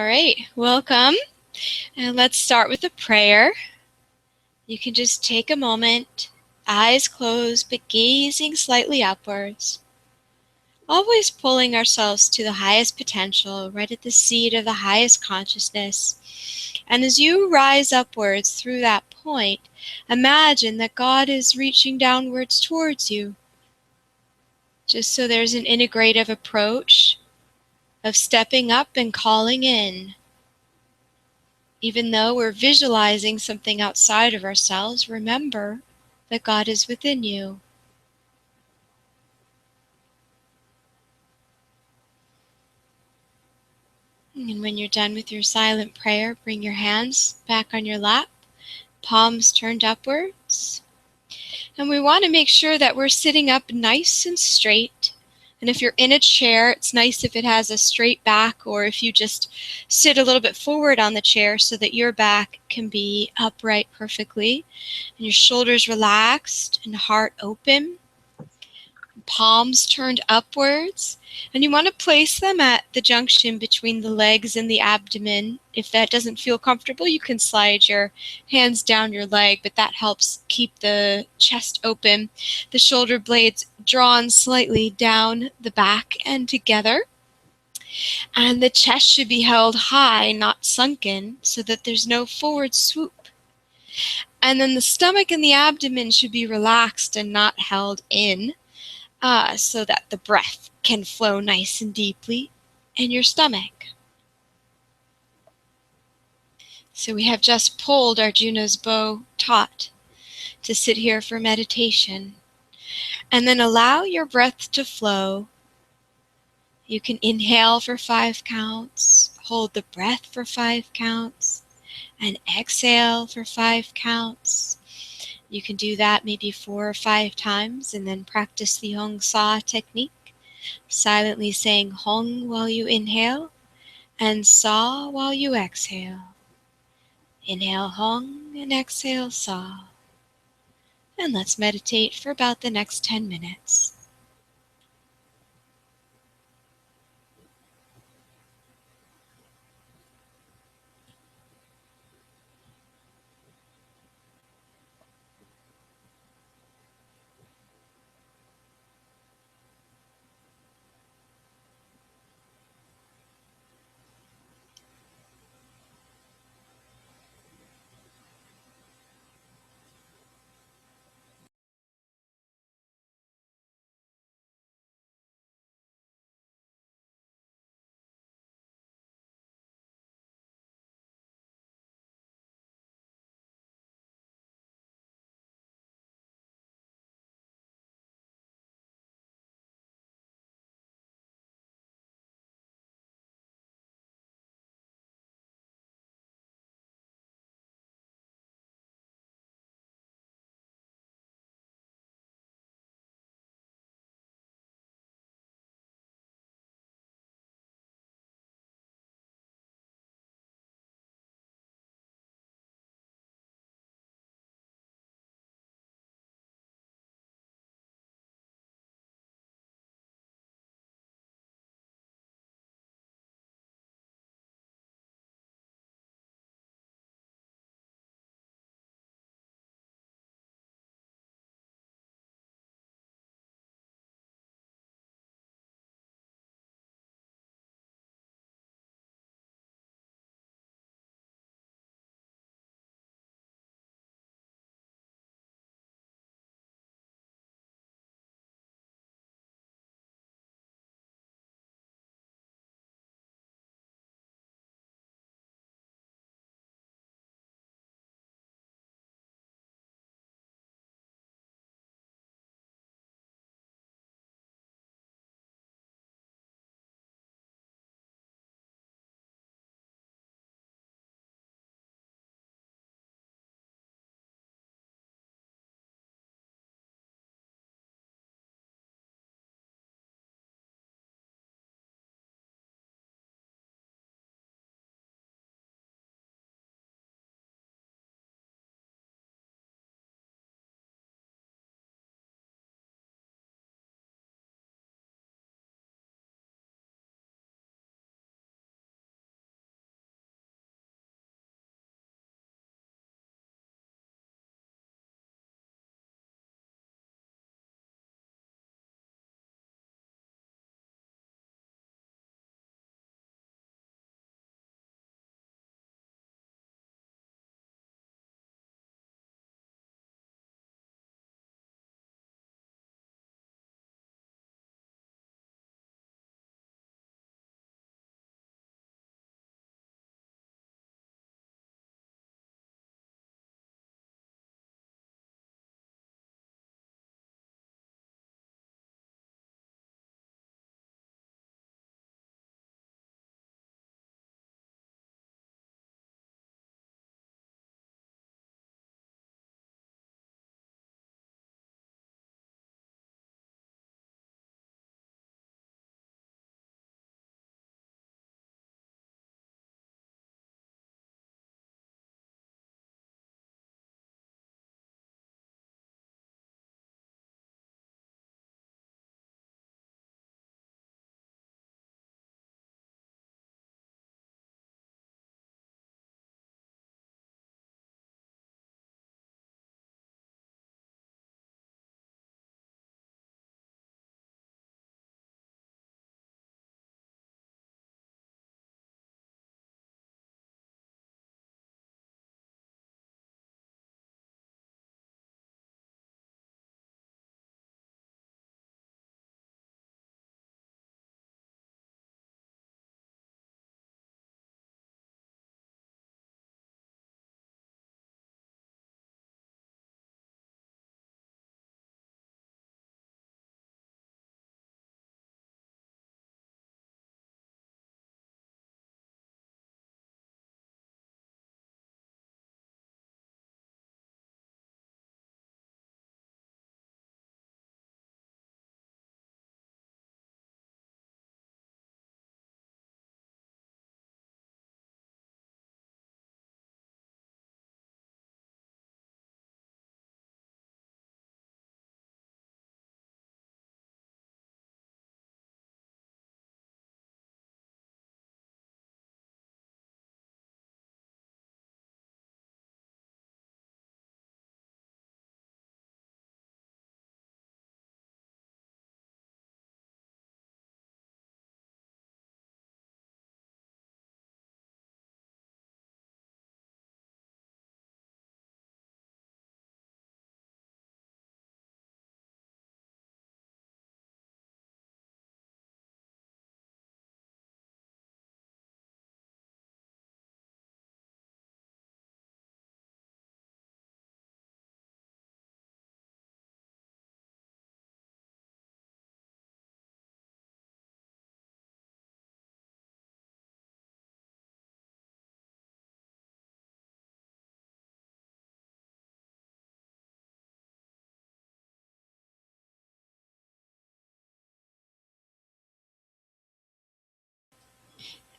right, welcome. And let's start with a prayer. You can just take a moment, eyes closed, but gazing slightly upwards. Always pulling ourselves to the highest potential, right at the seat of the highest consciousness. And as you rise upwards through that point, imagine that God is reaching downwards towards you. Just so there's an integrative approach of stepping up and calling in. Even though we're visualizing something outside of ourselves, remember that God is within you. And when you're done with your silent prayer, bring your hands back on your lap, palms turned upwards. And we want to make sure that we're sitting up nice and straight. And if you're in a chair, it's nice if it has a straight back, or if you just sit a little bit forward on the chair so that your back can be upright perfectly. And your shoulders relaxed and heart open. Palms turned upwards, and you want to place them at the junction between the legs and the abdomen. If that doesn't feel comfortable, you can slide your hands down your leg, but that helps keep the chest open. The shoulder blades drawn slightly down the back and together. And the chest should be held high, not sunken, so that there's no forward swoop. And then the stomach and the abdomen should be relaxed and not held in. So that the breath can flow nice and deeply in your stomach. So we have just pulled Arjuna's bow taut to sit here for meditation. And then allow your breath to flow. You can inhale for 5 counts, hold the breath for 5 counts, and exhale for 5 counts. You can do that maybe 4 or 5 times and then practice the Hong Sa technique, silently saying Hong while you inhale and Sa while you exhale. Inhale Hong and exhale Sa. And let's meditate for about the next 10 minutes.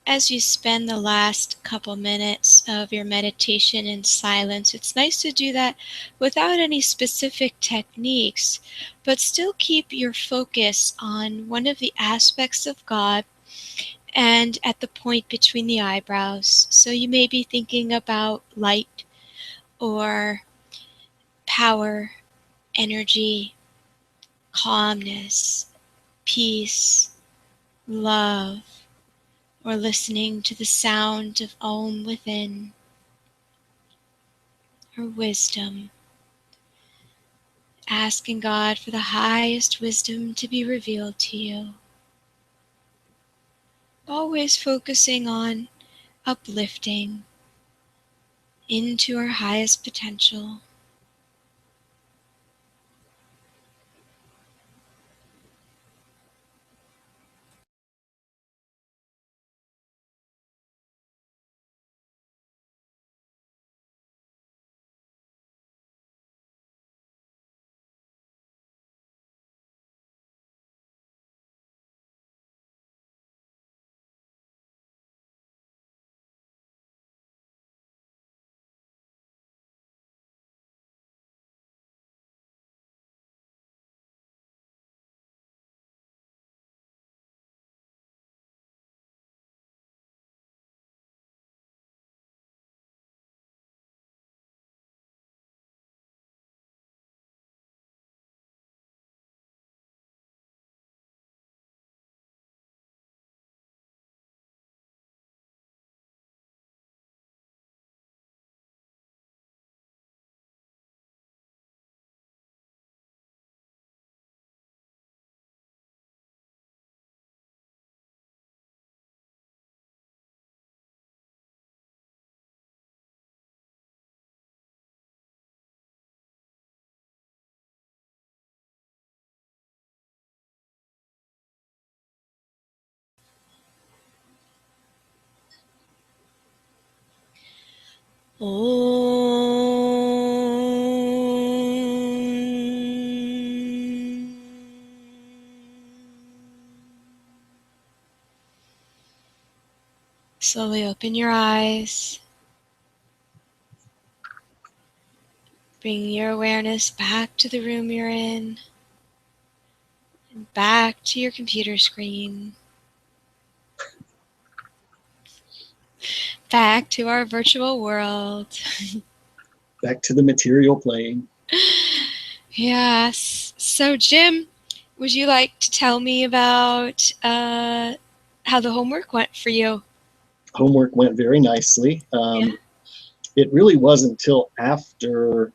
as you spend the last couple minutes of your meditation in silence, it's nice to do that without any specific techniques, but still keep your focus on one of the aspects of God and at the point between the eyebrows. So you may be thinking about light or power, energy, calmness, peace, love, or listening to the sound of Om within, or wisdom, asking God for the highest wisdom to be revealed to you. Always focusing on uplifting into our highest potential. Om. Slowly open your eyes. Bring your awareness back to the room you're in and back to your computer screen. Back to our virtual world. Back to the material plane. Yes. So, Jim, would you like to tell me about how the homework went for you? Homework went very nicely. It really wasn't until after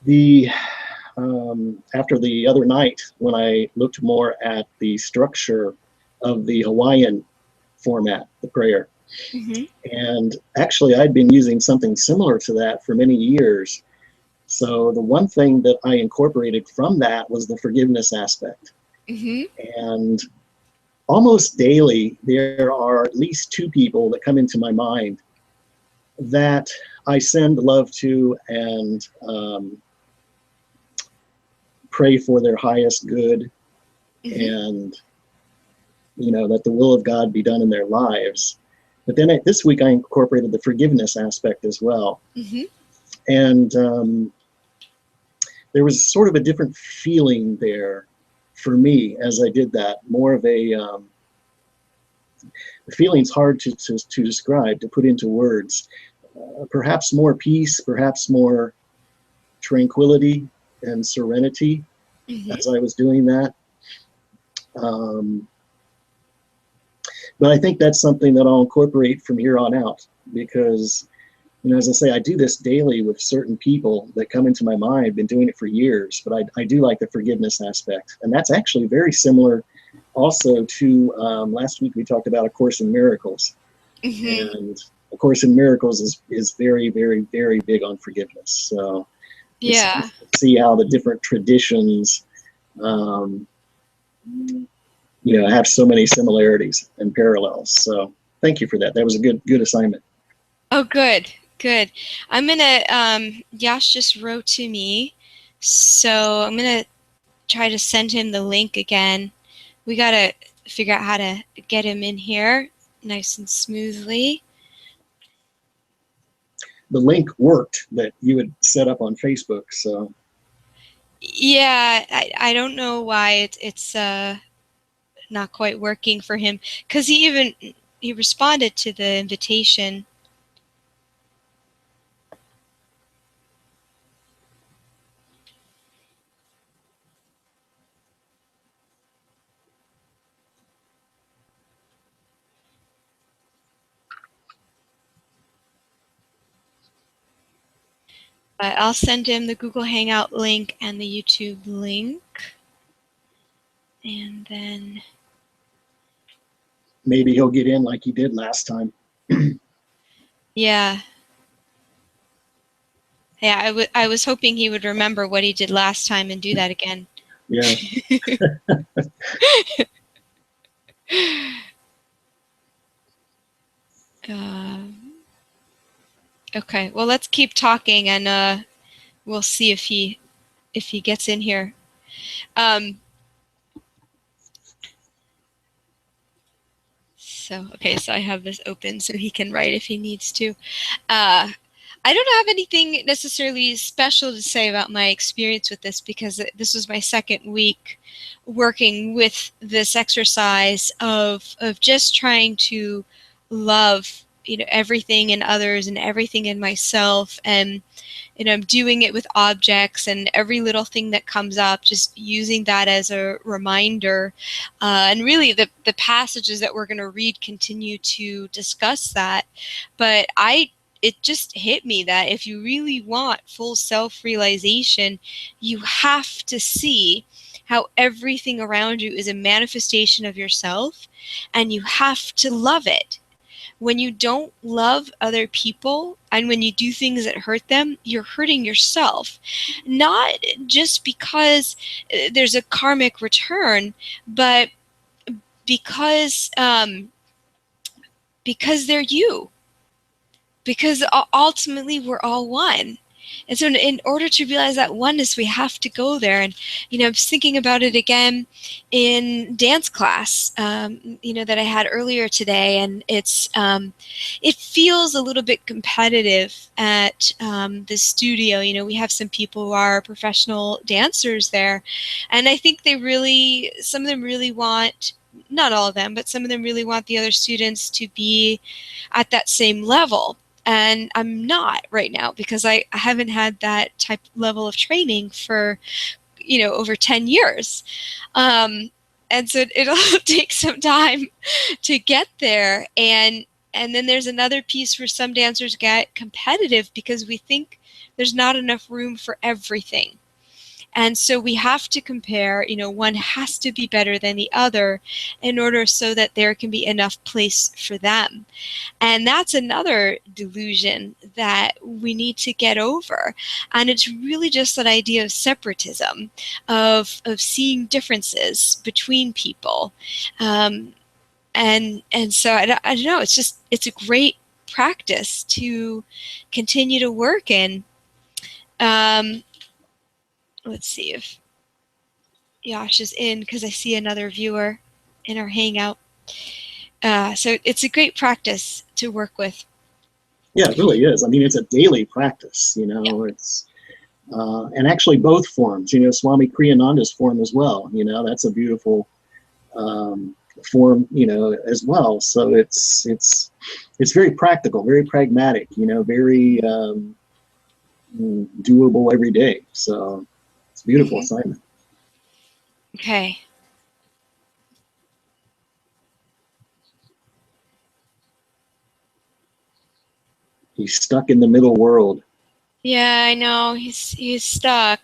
the other night when I looked more at the structure of the Hawaiian format, the prayer. Mm-hmm. And actually, I'd been using something similar to that for many years. So the one thing that I incorporated from that was the forgiveness aspect. Mm-hmm. And almost daily, there are at least two people that come into my mind that I send love to and pray for their highest good, Mm-hmm. and that the will of God be done in their lives. But then this week I incorporated the forgiveness aspect as well. Mm-hmm. And there was sort of a different feeling there for me as I did that. More of a the feeling's hard to describe, to put into words. Perhaps more peace, perhaps more tranquility and serenity Mm-hmm. as I was doing that. But I think that's something that I'll incorporate from here on out, because, as I say, I do this daily with certain people that come into my mind. I've been doing it for years, but I do like the forgiveness aspect. And that's actually very similar also to last week we talked about A Course in Miracles. Mm-hmm. And A Course in Miracles is very, very, very big on forgiveness. So it's Yeah. nice to see how the different traditions have so many similarities and parallels. So thank you for that. That was a good assignment. Oh, good. Good. I'm gonna Yash just wrote to me, so I'm gonna try to send him the link again. We gotta figure out how to get him in here nice and smoothly. The link worked that you had set up on Facebook, so. Yeah, I don't know why it's not quite working for him, because he responded to the invitation. But I'll send him the Google Hangout link and the YouTube link. And then maybe he'll get in like he did last time. yeah. Yeah, I was hoping he would remember what he did last time and do that again. Yeah. Okay, well, let's keep talking, and we'll see if he gets in here. Okay, so I have this open so he can write if he needs to. I don't have anything necessarily special to say about my experience with this, because this was my second week working with this exercise of just trying to love, everything in others and everything in myself, and I'm doing it with objects and every little thing that comes up, just using that as a reminder. And really, the passages that we're going to read continue to discuss that. But it just hit me that if you really want full self-realization, you have to see how everything around you is a manifestation of yourself, and you have to love it. When you don't love other people and when you do things that hurt them, you're hurting yourself. Not just because there's a karmic return, but because they're you. Because ultimately we're all one. And so in order to realize that oneness, we have to go there. And, I was thinking about it again in dance class, that I had earlier today. And it feels a little bit competitive at the studio. We have some people who are professional dancers there. And I think some of them really want, not all of them, but some of them really want the other students to be at that same level. And I'm not right now, because I haven't had that type level of training for, over 10 years. And so it'll take some time to get there. And then there's another piece where some dancers get competitive because we think there's not enough room for everything. And so we have to compare, one has to be better than the other in order so that there can be enough place for them. And that's another delusion that we need to get over. And it's really just that idea of separatism, of seeing differences between people. And so I don't know, it's a great practice to continue to work in. Let's see if Yash is in, because I see another viewer in our Hangout. So it's a great practice to work with. Yeah, it really is. I mean, it's a daily practice, Yeah. it's, and actually both forms, Swami Kriyananda's form as well, that's a beautiful form, as well. So it's very practical, very pragmatic, very doable every day. So it's a beautiful assignment. Okay. He's stuck in the middle world. Yeah, I know. He's stuck.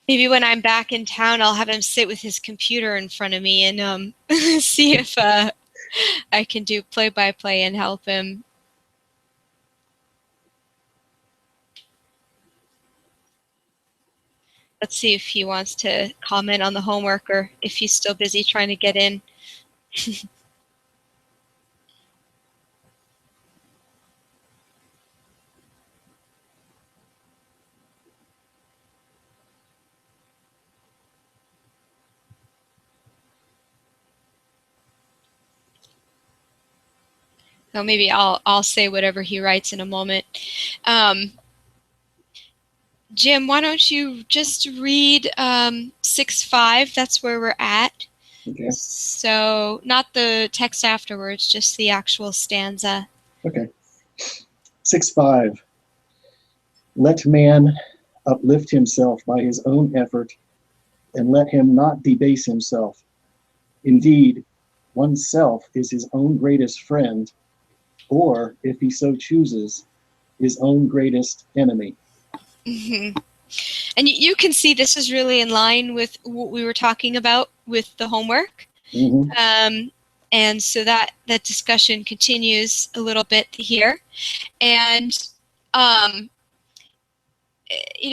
Maybe when I'm back in town, I'll have him sit with his computer in front of me and see if I can do play-by-play and help him. Let's see if he wants to comment on the homework or if he's still busy trying to get in. So maybe I'll say whatever he writes in a moment. Jim, why don't you just read 6.5? That's where we're at. Okay. So not the text afterwards, just the actual stanza. Okay. 6.5. Let man uplift himself by his own effort, and let him not debase himself. Indeed, oneself is his own greatest friend, or, if he so chooses, his own greatest enemy. Mm-hmm. And you can see this is really in line with what we were talking about with the homework. Mm-hmm. And so that discussion continues a little bit here. And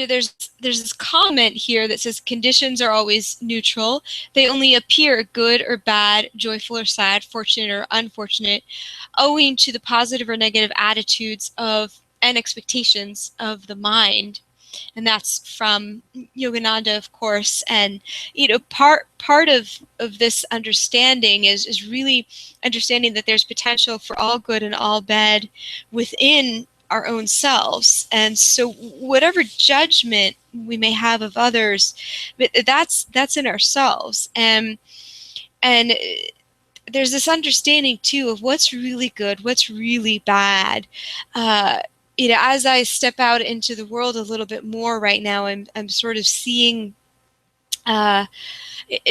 there's this comment here that says conditions are always neutral. They only appear good or bad, joyful or sad, fortunate or unfortunate, owing to the positive or negative attitudes of and expectations of the mind. And that's from Yogananda, of course. And part of this understanding is really understanding that there's potential for all good and all bad within our own selves. And so whatever judgment we may have of others, that's in ourselves. And there's this understanding too of what's really good, what's really bad. As I step out into the world a little bit more right now, I'm sort of seeing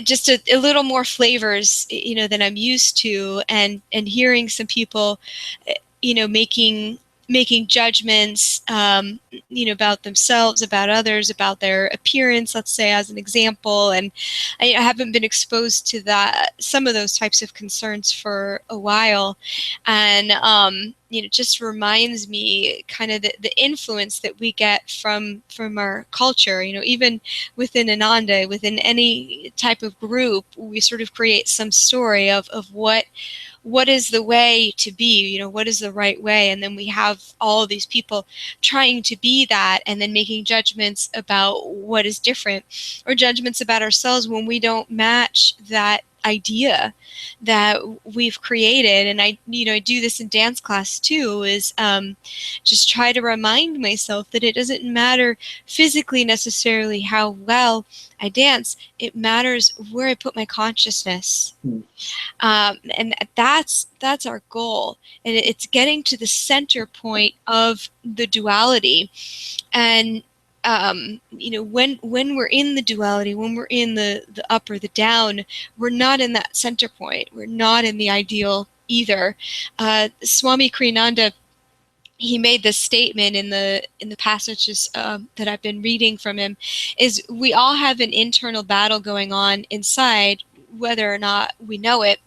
just a little more flavors, than I'm used to, and hearing some people, making judgments, about themselves, about others, about their appearance, let's say, as an example. And I haven't been exposed to some of those types of concerns for a while. And, just reminds me kind of the influence that we get from our culture, even within Ananda, within any type of group, we sort of create some story of what is the way to be, what is the right way. And then we have all of these people trying to be that, and then making judgments about what is different, or judgments about ourselves when we don't match that idea that we've created. And I do this in dance class too, is just try to remind myself that it doesn't matter physically necessarily how well I dance. It matters where I put my consciousness. And that's our goal. And it's getting to the center point of the duality. And when we're in the duality, when we're in the up or the down, we're not in that center point. We're not in the ideal either. Swami Kriyananda, he made this statement in the passages that I've been reading from him, is we all have an internal battle going on inside, whether or not we know it.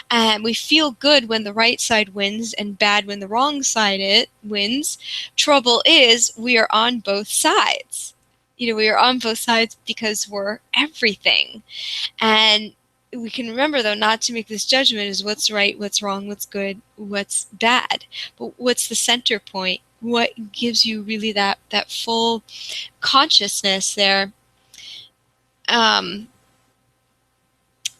And we feel good when the right side wins and bad when the wrong side wins. Trouble is, we are on both sides. We are on both sides because we're everything. And we can remember, though, not to make this judgment as what's right, what's wrong, what's good, what's bad. But what's the center point? What gives you really that full consciousness there?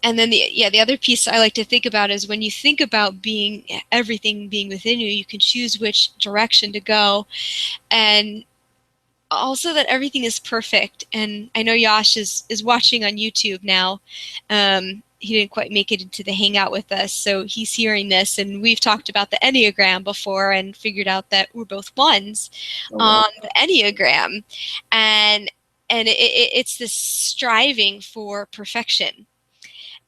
And then the other piece I like to think about is when you think about everything being within you, you can choose which direction to go. And also that everything is perfect. And I know Yash is watching on YouTube now. He didn't quite make it into the hangout with us, so he's hearing this. And we've talked about the Enneagram before and figured out that we're both ones on the Enneagram. And it's this striving for perfection.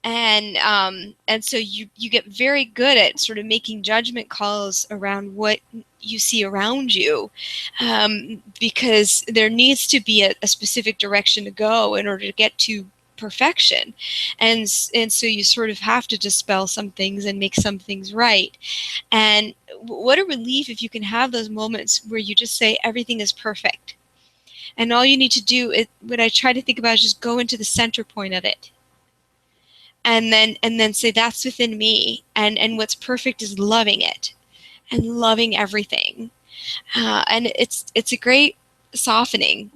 And so you get very good at sort of making judgment calls around what you see around you, because there needs to be a specific direction to go in order to get to perfection. And so you sort of have to dispel some things and make some things right. And what a relief if you can have those moments where you just say everything is perfect. And all you need to do, what I try to think about, is just go into the center point of it. And then say that's within me, and what's perfect is loving it and loving everything. And it's a great softening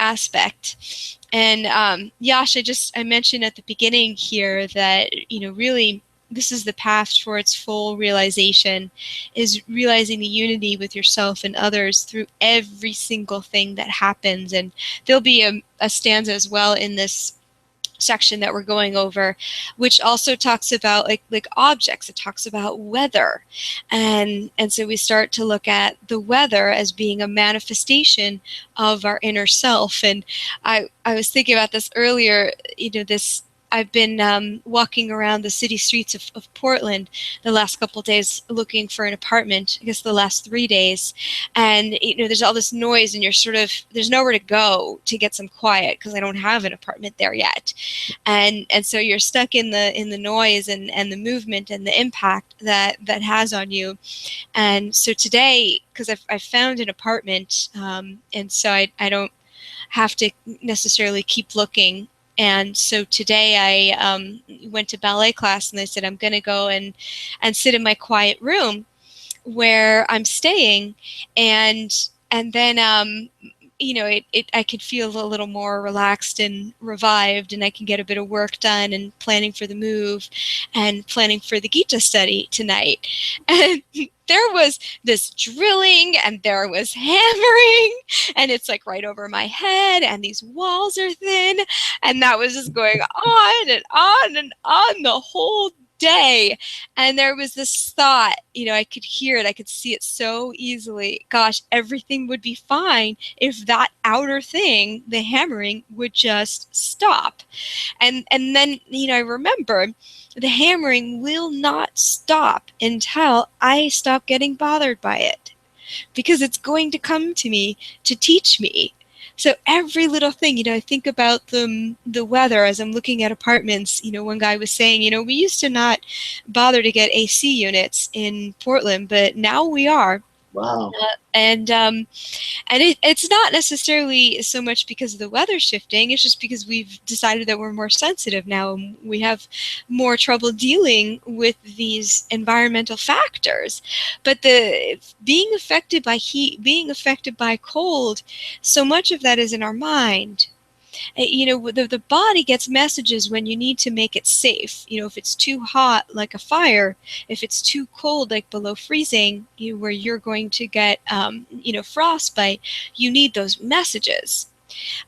aspect. And Yash, I mentioned at the beginning here that really this is the path towards full realization, is realizing the unity with yourself and others through every single thing that happens. And there'll be a stanza as well in this section that we're going over, which also talks about like objects. It talks about weather, and so we start to look at the weather as being a manifestation of our inner self. And I was thinking about this earlier. This I've been walking around the city streets of Portland the last couple of days looking for an apartment, I guess the last 3 days. And, there's all this noise and there's nowhere to go to get some quiet because I don't have an apartment there yet. And so you're stuck in the noise and the movement and the impact that has on you. And so today, because I've found an apartment, and so I don't have to necessarily keep looking. And so today I went to ballet class, and I said I'm going to go and sit in my quiet room where I'm staying, and then I could feel a little more relaxed and revived, and I can get a bit of work done and planning for the move and planning for the Gita study tonight. And there was this drilling and there was hammering, and it's like right over my head, and these walls are thin, and that was just going on and on and on the whole day. And there was this thought, I could hear it, I could see it so easily. Gosh, everything would be fine if that outer thing, the hammering, would just stop. And then, I remember the hammering will not stop until I stop getting bothered by it, because it's going to come to me to teach me. So every little thing, I think about the weather as I'm looking at apartments. One guy was saying, we used to not bother to get AC units in Portland, but now we are. Wow. And it's not necessarily so much because of the weather shifting. It's just because we've decided that we're more sensitive now, and we have more trouble dealing with these environmental factors. But the being affected by heat, being affected by cold, so much of that is in our mind. The body gets messages when you need to make it safe. If it's too hot, like a fire, if it's too cold, like below freezing, where you're going to get, frostbite, you need those messages.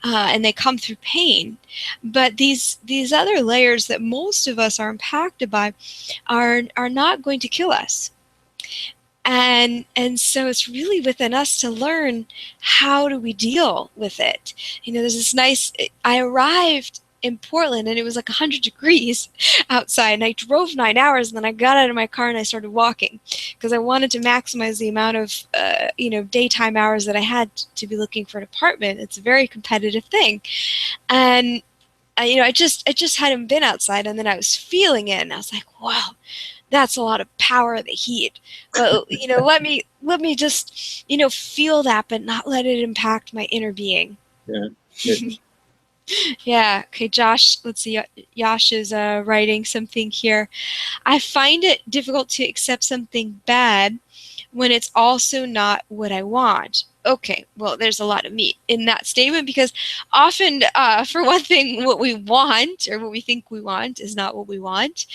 And they come through pain. But these other layers that most of us are impacted by are not going to kill us. And so it's really within us to learn, how do we deal with it? There's this I arrived in Portland and it was like 100 degrees outside, and I drove 9 hours, and then I got out of my car and I started walking because I wanted to maximize the amount of daytime hours that I had to be looking for an apartment. It's a very competitive thing. And I just hadn't been outside, and then I was feeling it, and I was like, wow, that's a lot of power of the heat. But let me just feel that, but not let it impact my inner being. Yeah. Yeah. Okay, Josh. Let's see. Yash is writing something here. I find it difficult to accept something bad when it's also not what I want. Okay, well, there's a lot of meat in that statement, because often, for one thing, what we want or what we think we want is not what we want.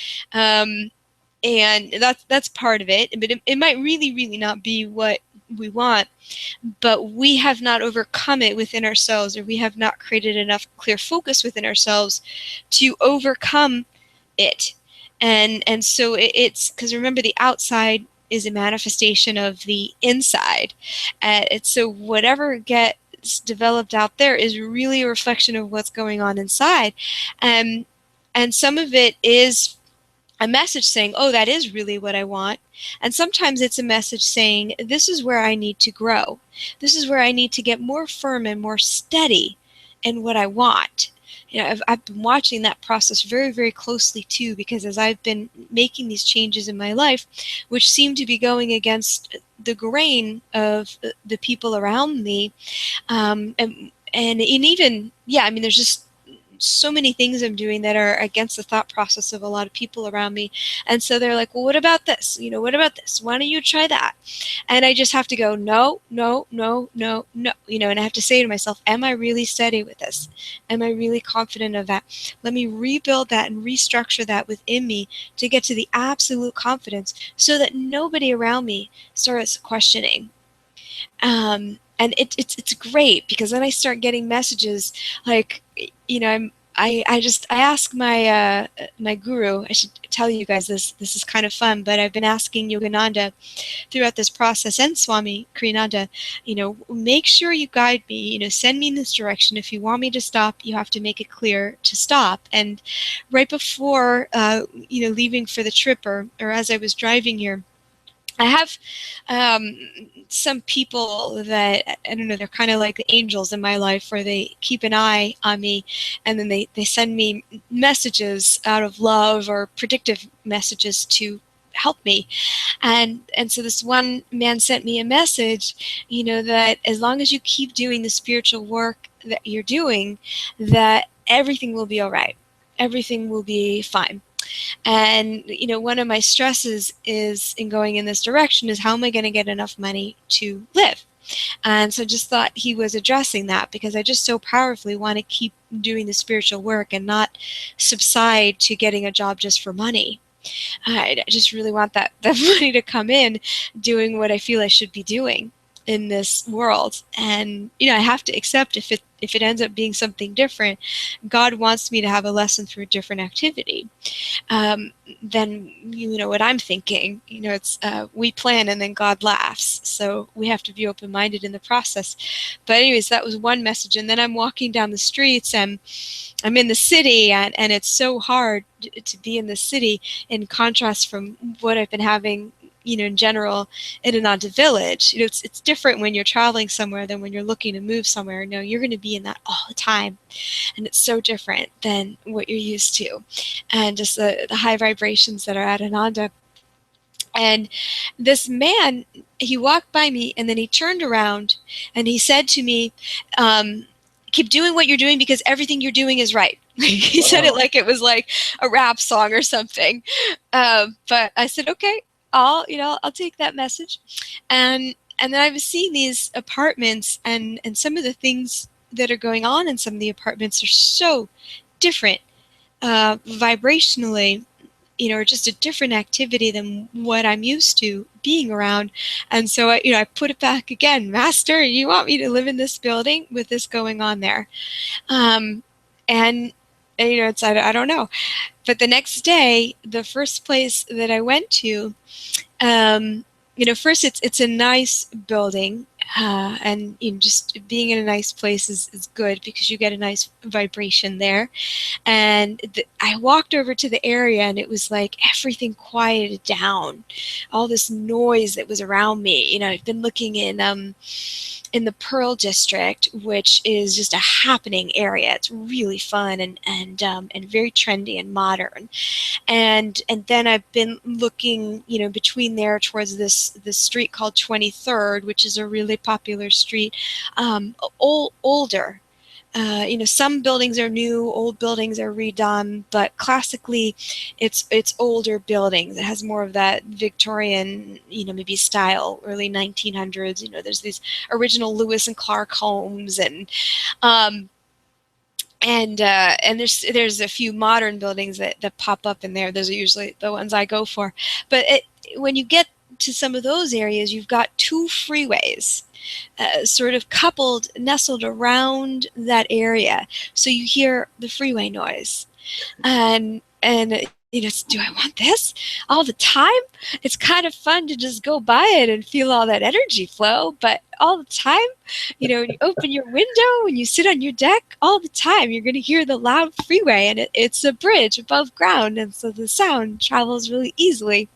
And that's part of it, but it might really, really not be what we want, but we have not overcome it within ourselves, or we have not created enough clear focus within ourselves to overcome it. And so it's because, remember, the outside is a manifestation of the inside. So whatever gets developed out there is really a reflection of what's going on inside. And some of it is a message saying, oh, that is really what I want. And sometimes it's a message saying, this is where I need to grow. This is where I need to get more firm and more steady in what I want. I've been watching that process very, very closely too, because as I've been making these changes in my life, which seem to be going against the grain of the people around me, and even, there's just so many things I'm doing that are against the thought process of a lot of people around me. And so they're like, well, what about this? What about this? Why don't you try that? And I just have to go, no, no, no, no, no. And I have to say to myself, am I really steady with this? Am I really confident of that? Let me rebuild that and restructure that within me to get to the absolute confidence so that nobody around me starts questioning. And it's great, because then I start getting messages like, I ask my guru. I should tell you guys this. This is kind of fun, but I've been asking Yogananda throughout this process, and Swami Kriyananda, make sure you guide me. Send me in this direction. If you want me to stop, you have to make it clear to stop. And right before leaving for the trip, or as I was driving here, I have some people that, I don't know, they're kind of like the angels in my life, where they keep an eye on me, and then they send me messages out of love, or predictive messages to help me. And so this one man sent me a message, that as long as you keep doing the spiritual work that you're doing, that everything will be all right. Everything will be fine. And, one of my stresses is in going in this direction is, how am I going to get enough money to live? And so just thought he was addressing that, because I just so powerfully want to keep doing the spiritual work and not subside to getting a job just for money. I just really want that money to come in doing what I feel I should be doing in this world. And I have to accept, if it ends up being something different, God wants me to have a lesson through a different activity. Then what I'm thinking. It's we plan and then God laughs. So we have to be open-minded in the process. But anyways, that was one message. And then I'm walking down the streets, and I'm in the city, and it's so hard to be in the city, in contrast from what I've been having in general in Ananda Village. It's different when you're traveling somewhere than when you're looking to move somewhere. You're going to be in that all the time, and it's so different than what you're used to, and just the high vibrations that are at Ananda. And this man, he walked by me, and then he turned around and he said to me, keep doing what you're doing, because everything you're doing is right. He said it like it was like a rap song or something. But I said, okay, I'll take that message. And then I was seeing these apartments, and some of the things that are going on in some of the apartments are so different vibrationally, or just a different activity than what I'm used to being around. And so I put it back again, Master, you want me to live in this building with this going on there? And it's, I don't know. But the next day, the first place that I went to, first it's a nice building, and just being in a nice place is good, because you get a nice vibration there. And I walked over to the area, and it was like everything quieted down. All this noise that was around me. I've been looking in the Pearl District, which is just a happening area. It's really fun and very trendy and modern. And then I've been looking, between there towards this street called 23rd, which is a really popular street, older. Some buildings are new, old buildings are redone, but classically, it's older buildings. It has more of that Victorian, maybe style, early 1900s. There's these original Lewis and Clark homes, and there's a few modern buildings that pop up in there. Those are usually the ones I go for. But when you get to some of those areas, you've got two freeways sort of coupled, nestled around that area. So you hear the freeway noise. And do I want this all the time? It's kind of fun to just go by it and feel all that energy flow, but all the time, when you open your window and you sit on your deck, all the time you're going to hear the loud freeway, and it's a bridge above ground, and so the sound travels really easily.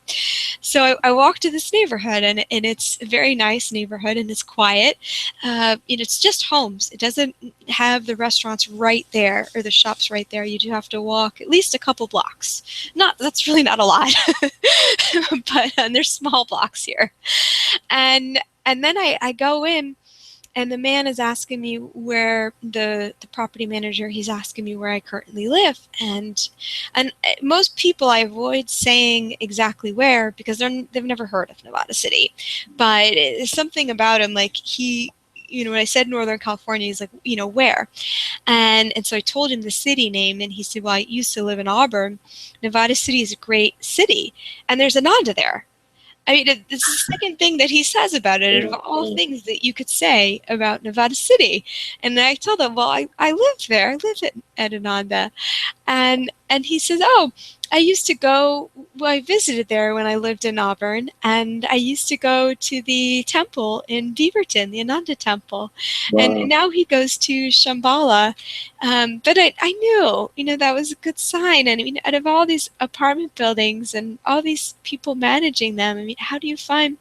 So I walked to this neighborhood, and it's a very nice neighborhood, and it's quiet. It's just homes. It doesn't have the restaurants right there or the shops right there. You do have to walk at least a couple blocks. That's really not a lot, but there's small blocks here. And then I go in, And the man is asking me where the property manager, he's asking me where I currently live. And most people, I avoid saying exactly where because they've never heard of Nevada City. But it's something about him, like when I said Northern California, he's like, where? And so I told him the city name, and he said, well, I used to live in Auburn. Nevada City is a great city, and there's Ananda there. I mean, it's the second thing that he says about it, of all things that you could say about Nevada City. And I told him, well, I live there. I live at Ananda. And he says, oh, I visited there when I lived in Auburn, and I used to go to the temple in Beaverton, the Ananda temple. Wow. And now he goes to Shambhala. But I knew, that was a good sign. And I mean, out of all these apartment buildings and all these people managing them, I mean, how do you find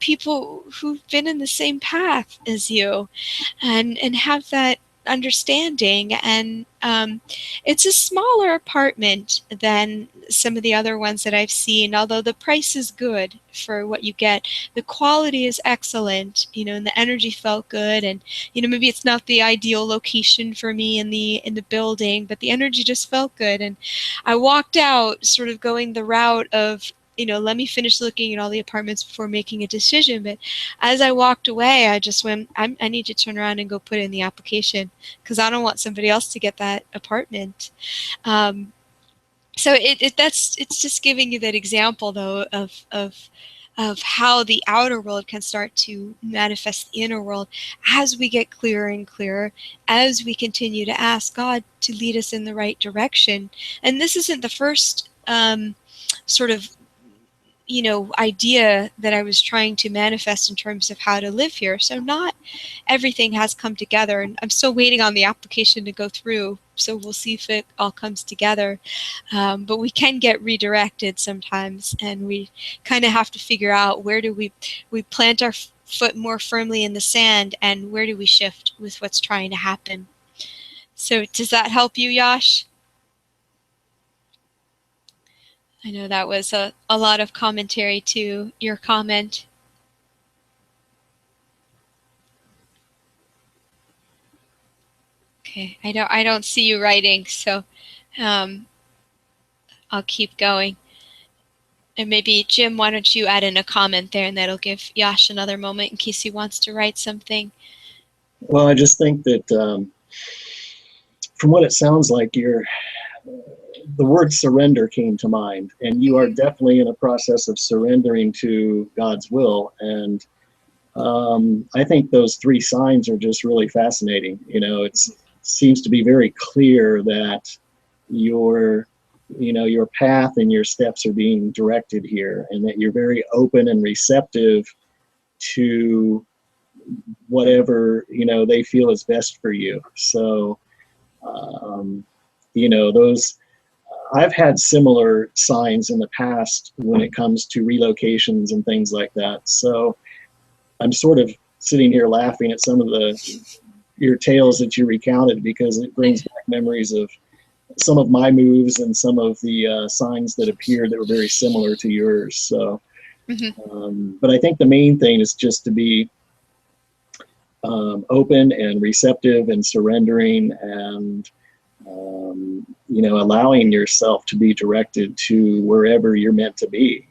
people who've been in the same path as you and have that understanding? And it's a smaller apartment than some of the other ones that I've seen, although the price is good for what you get. The quality is excellent, and the energy felt good. And maybe it's not the ideal location for me in the building, but the energy just felt good. And I walked out sort of going the route of, let me finish looking at all the apartments before making a decision. But as I walked away, I just went, I need to turn around and go put in the application because I don't want somebody else to get that apartment. So it's just giving you that example, though, of how the outer world can start to manifest the inner world as we get clearer and clearer, as we continue to ask God to lead us in the right direction. And this isn't the first sort of idea that I was trying to manifest in terms of how to live here. So not everything has come together, and I'm still waiting on the application to go through. So we'll see if it all comes together. But we can get redirected sometimes, and we kind of have to figure out where do we plant our foot more firmly in the sand, and where do we shift with what's trying to happen. So does that help you, Yash? I know that was a lot of commentary to your comment. Okay, I don't see you writing, so I'll keep going. And maybe, Jim, why don't you add in a comment there, and that'll give Yash another moment in case he wants to write something. Well, I just think that from what it sounds like, the word surrender came to mind, and you are definitely in a process of surrendering to God's will. And I think those three signs are just really fascinating. It seems to be very clear that your path and your steps are being directed here, and that you're very open and receptive to whatever they feel is best for you. So those I've had similar signs in the past when it comes to relocations and things like that. So I'm sort of sitting here laughing at some of your tales that you recounted, because it brings back memories of some of my moves and some of the signs that appeared that were very similar to yours. So, but I think the main thing is just to be open and receptive and surrendering, and allowing yourself to be directed to wherever you're meant to be.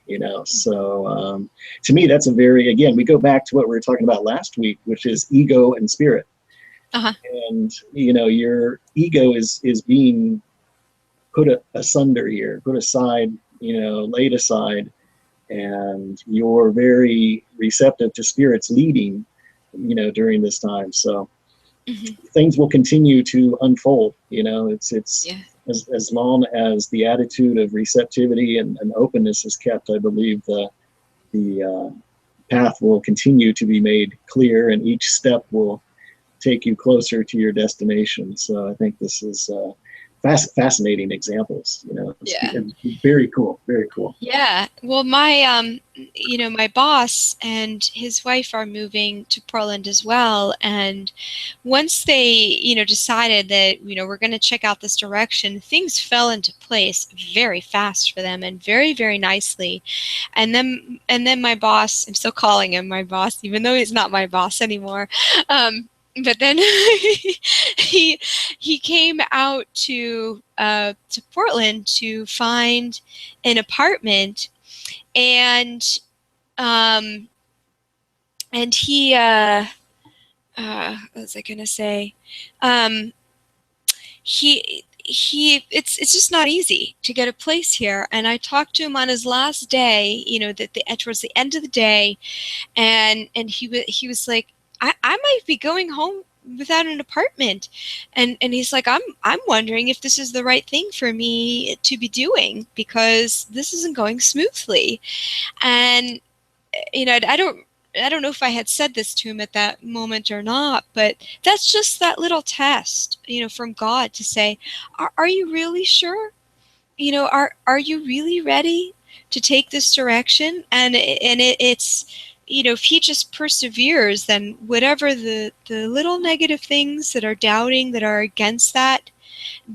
So to me, that's again, we go back to what we were talking about last week, which is ego and spirit. And your ego is being put asunder here, put aside, laid aside, and you're very receptive to spirit's leading during this time. So things will continue to unfold. It's as long as the attitude of receptivity and openness is kept, I believe the path will continue to be made clear, and each step will take you closer to your destination. So I think this is fascinating examples. It's Yeah. very cool, very cool. Yeah. Well, my boss and his wife are moving to Portland as well. And once they, decided that, we're going to check out this direction, things fell into place very fast for them and very, very nicely. And then my boss, I'm still calling him my boss, even though he's not my boss anymore. But then he he came out to Portland to find an apartment, and um he what was I gonna say? Um he it's just not easy to get a place here. And I talked to him on his last day, that towards the end of the day, and he was like, I might be going home without an apartment. And he's like, I'm wondering if this is the right thing for me to be doing, because this isn't going smoothly. And I don't know if I had said this to him at that moment or not, but that's just that little test, from God to say, are you really sure? Are you really ready to take this direction? It's, if he just perseveres, then whatever the little negative things that are doubting, that are against that,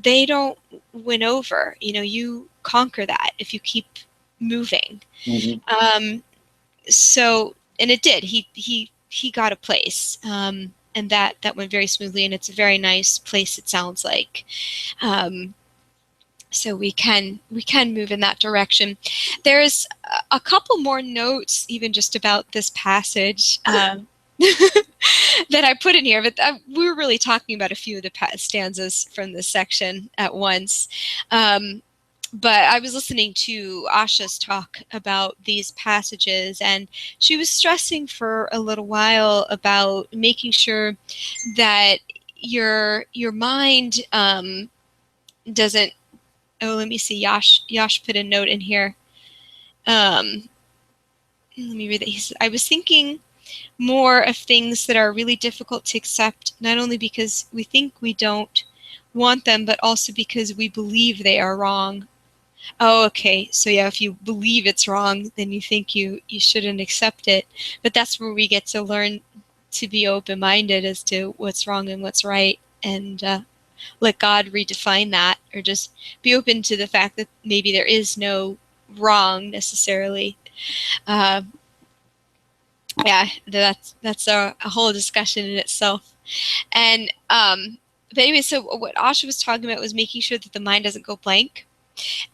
they don't win over. You conquer that if you keep moving. Mm-hmm. So, and it did. He got a place, and that went very smoothly, and it's a very nice place, it sounds like. So we can move in that direction. There's a couple more notes, even just about this passage, that I put in here, but we were really talking about a few of the stanzas from this section at once. But I was listening to Asha's talk about these passages, and she was stressing for a little while about making sure that your mind doesn't. Oh, let me see. Yash put a note in here. Let me read it. I was thinking more of things that are really difficult to accept, not only because we think we don't want them, but also because we believe they are wrong. Oh, okay. So yeah, if you believe it's wrong, then you think you shouldn't accept it. But that's where we get to learn to be open-minded as to what's wrong and what's right, and let God redefine that, or just be open to the fact that maybe there is no wrong necessarily. Uh, yeah, that's a whole discussion in itself. And but anyway, so what Asha was talking about was making sure that the mind doesn't go blank.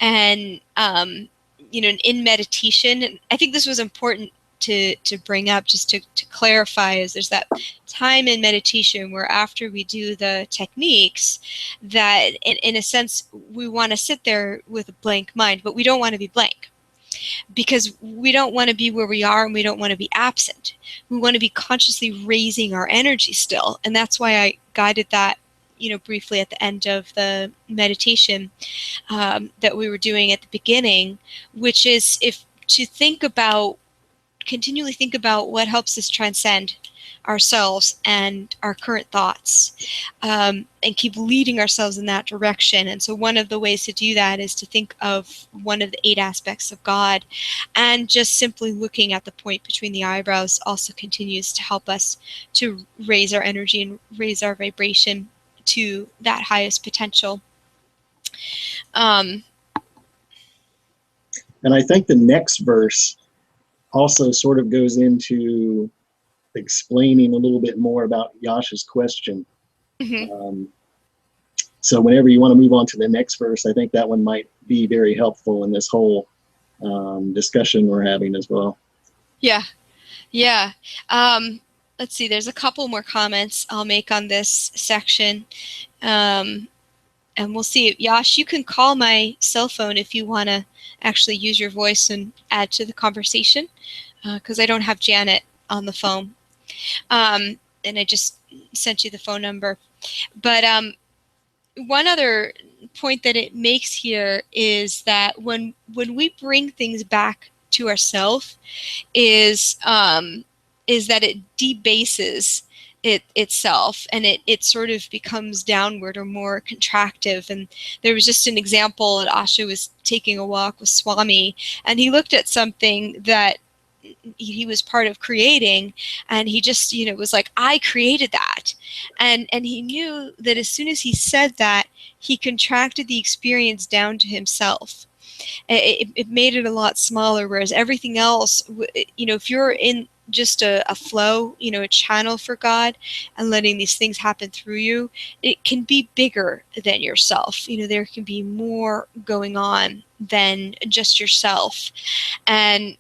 And in meditation, and I think this was important to bring up, just to clarify, is there's that time in meditation where after we do the techniques, that in a sense we want to sit there with a blank mind, but we don't want to be blank, because we don't want to be where we are, and we don't want to be absent. We want to be consciously raising our energy still. And that's why I guided that briefly at the end of the meditation that we were doing at the beginning, which is continually think about what helps us transcend ourselves and our current thoughts, and keep leading ourselves in that direction. And so one of the ways to do that is to think of one of the 8 aspects of God, and just simply looking at the point between the eyebrows also continues to help us to raise our energy and raise our vibration to that highest potential. And I think the next verse also sort of goes into explaining a little bit more about Yasha's question. Mm-hmm. So whenever you want to move on to the next verse, I think that one might be very helpful in this whole discussion we're having as well. Yeah. Let's see, there's a couple more comments I'll make on this section. And we'll see. Yash, you can call my cell phone if you want to actually use your voice and add to the conversation, because I don't have Janet on the phone. And I just sent you the phone number. But one other point that it makes here is that when we bring things back to ourselves, is that it debases itself, and it sort of becomes downward or more contractive. And there was just an example that Asha was taking a walk with Swami, and he looked at something that he was part of creating, and he just, was like, I created that. And he knew that as soon as he said that, he contracted the experience down to himself. It made it a lot smaller, whereas everything else, if you're in just a flow, a channel for God, and letting these things happen through you, it can be bigger than yourself. There can be more going on than just yourself. And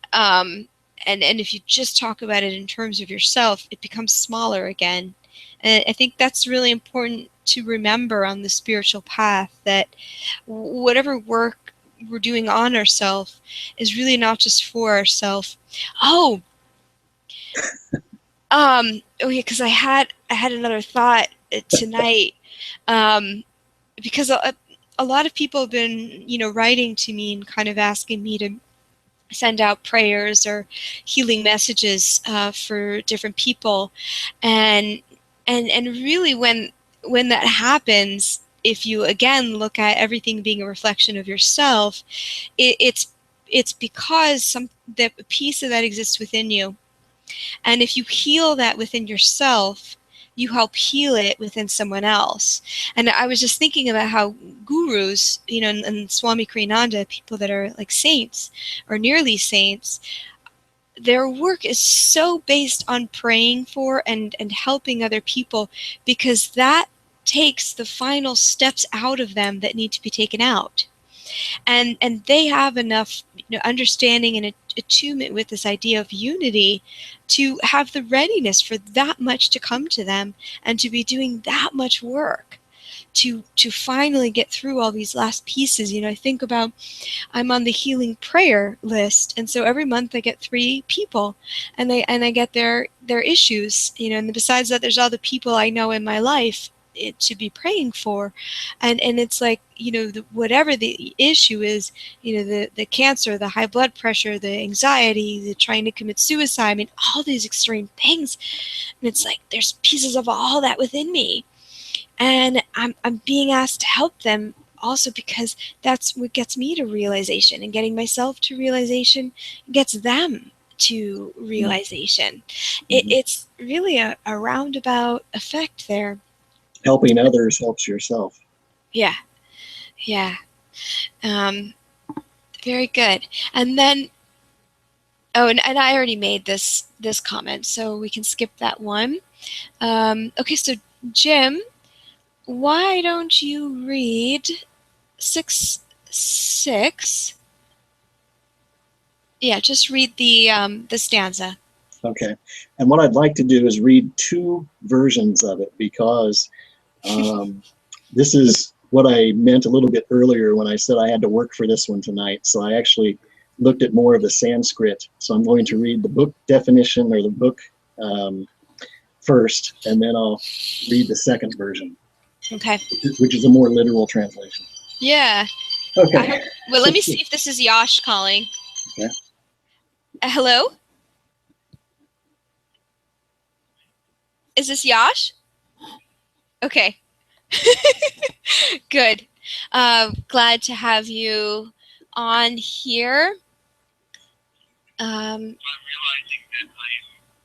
if you just talk about it in terms of yourself, it becomes smaller again. And I think that's really important to remember on the spiritual path, that whatever work we're doing on ourselves is really not just for ourselves. Yeah, because I had another thought tonight, because a lot of people have been, writing to me and kind of asking me to send out prayers or healing messages for different people, and really, when that happens, if you again look at everything being a reflection of yourself, it's because the piece of that exists within you. And if you heal that within yourself, you help heal it within someone else. And I was just thinking about how gurus, and Swami Kriyananda, people that are like saints or nearly saints, their work is so based on praying for and helping other people, because that takes the final steps out of them that need to be taken out. And they have enough understanding and attunement with this idea of unity to have the readiness for that much to come to them, and to be doing that much work to finally get through all these last pieces. I think about, I'm on the healing prayer list, and so every month I get 3 people, and I get their issues, and besides that, there's all the people I know in my life to be praying for, and it's like, whatever the issue is, the cancer, the high blood pressure, the anxiety, the trying to commit suicide, I mean, all these extreme things, and it's like there's pieces of all that within me, and I'm being asked to help them also, because that's what gets me to realization, and getting myself to realization gets them to realization. It's really a roundabout effect there. Helping others helps yourself. Yeah. Very good. And then, and I already made this comment, so we can skip that one. Okay, so Jim, why don't you read 6:6? Yeah, just read the stanza. Okay. And what I'd like to do is read 2 versions of it, because this is what I meant a little bit earlier when I said I had to work for this one tonight. So I actually looked at more of the Sanskrit. So I'm going to read the book definition, or the book first, and then I'll read the second version. Okay. Which is a more literal translation. Yeah. Okay. Well, let me see if this is Yash calling. Okay. Hello? Is this Yash? Okay. Good. Glad to have you on here. I'm realizing that I am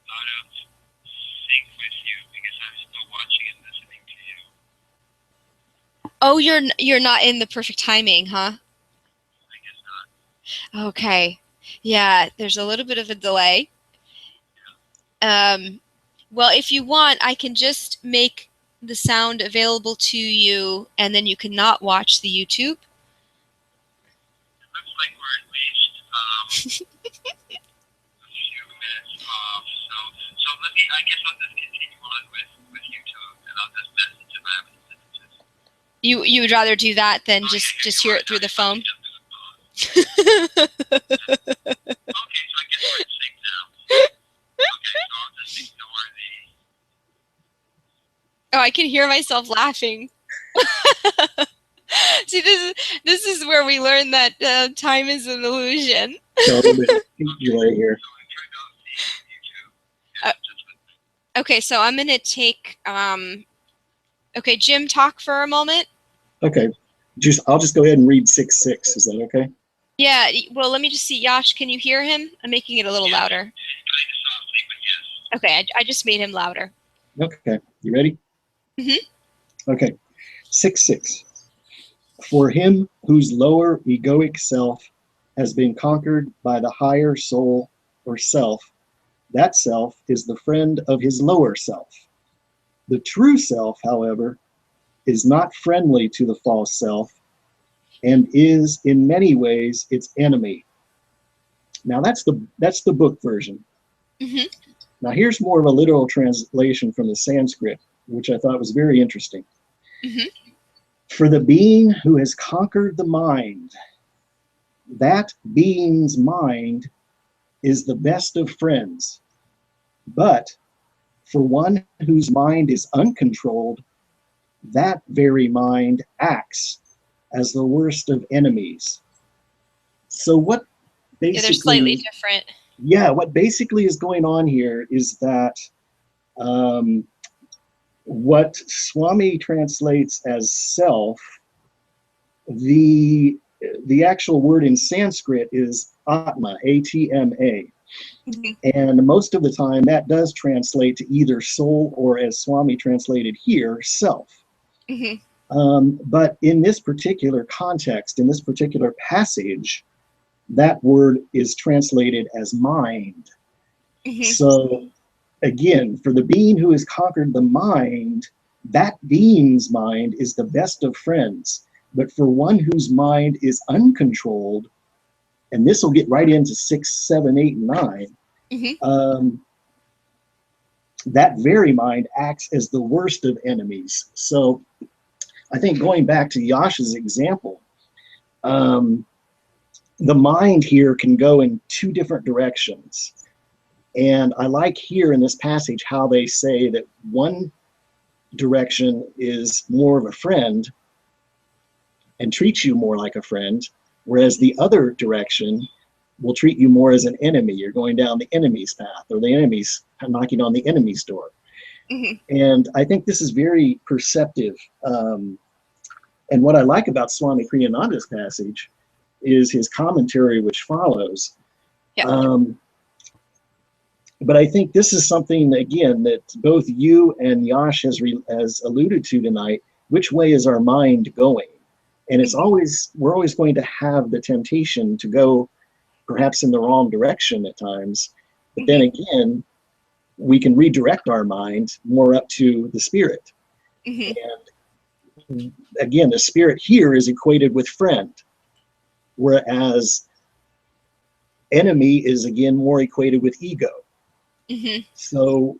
out of sync with you because I'm still watching and listening to you. Oh, you're not in the perfect timing, huh? I guess not. Okay. Yeah, there's a little bit of a delay. Well, if you want, I can just make the sound available to you, and then you can not watch the YouTube. It looks like we're at least a few minutes off. So let me, I guess I'll just continue on with YouTube, and I'll just message if I haven't listened to it. You would rather do that than just hear it through the phone? Okay, so I guess we're in sync now. Okay, so I'll just ignore the... Oh, I can hear myself laughing. See, this is where we learn that time is an illusion. So a little bit delay here. Okay, so I'm going to take, okay, Jim, talk for a moment. Okay. I'll just go ahead and read 6:6. Is that okay? Yeah, well, let me just see. Yash, can you hear him? I'm making it a little louder. Okay, I just made him louder. Okay. You ready? Mm-hmm. Okay. 6:6. For him whose lower egoic self has been conquered by the higher soul or self, that self is the friend of his lower self. The true self, however, is not friendly to the false self and is in many ways its enemy. Now that's the book version. Mm-hmm. Now here's more of a literal translation from the Sanskrit, which I thought was very interesting. Mm-hmm. For the being who has conquered the mind, that being's mind is the best of friends. But for one whose mind is uncontrolled, that very mind acts as the worst of enemies. So what Yeah, they're slightly basically, different. yeah, what basically is going on here is that what Swami translates as self, the actual word in Sanskrit is Atma, A-T-M-A. Mm-hmm. And most of the time that does translate to either soul or, as Swami translated here, self. Mm-hmm. But in this particular context, in this particular passage, that word is translated as mind. Mm-hmm. So again, for the being who has conquered the mind, that being's mind is the best of friends. But for one whose mind is uncontrolled, and this will get right into 6, 7, 8, and 9, Mm-hmm. that very mind acts as the worst of enemies. So I think going back to Yasha's example, the mind here can go in two different directions. And I like here in this passage how they say that one direction is more of a friend and treats you more like a friend, whereas the other direction will treat you more as an enemy. You're going down the enemy's path, or the enemy's knocking on the enemy's door. Mm-hmm. And I think this is very perceptive. And what I like about Swami Kriyananda's passage is his commentary, which follows. Yeah. But I think this is something, again, that both you and Yash has alluded to tonight. Which way is our mind going? And it's always, we're always going to have the temptation to go perhaps in the wrong direction at times. But then again, we can redirect our mind more up to the spirit. Mm-hmm. And again, the spirit here is equated with friend, whereas enemy is again more equated with ego. Mm-hmm. So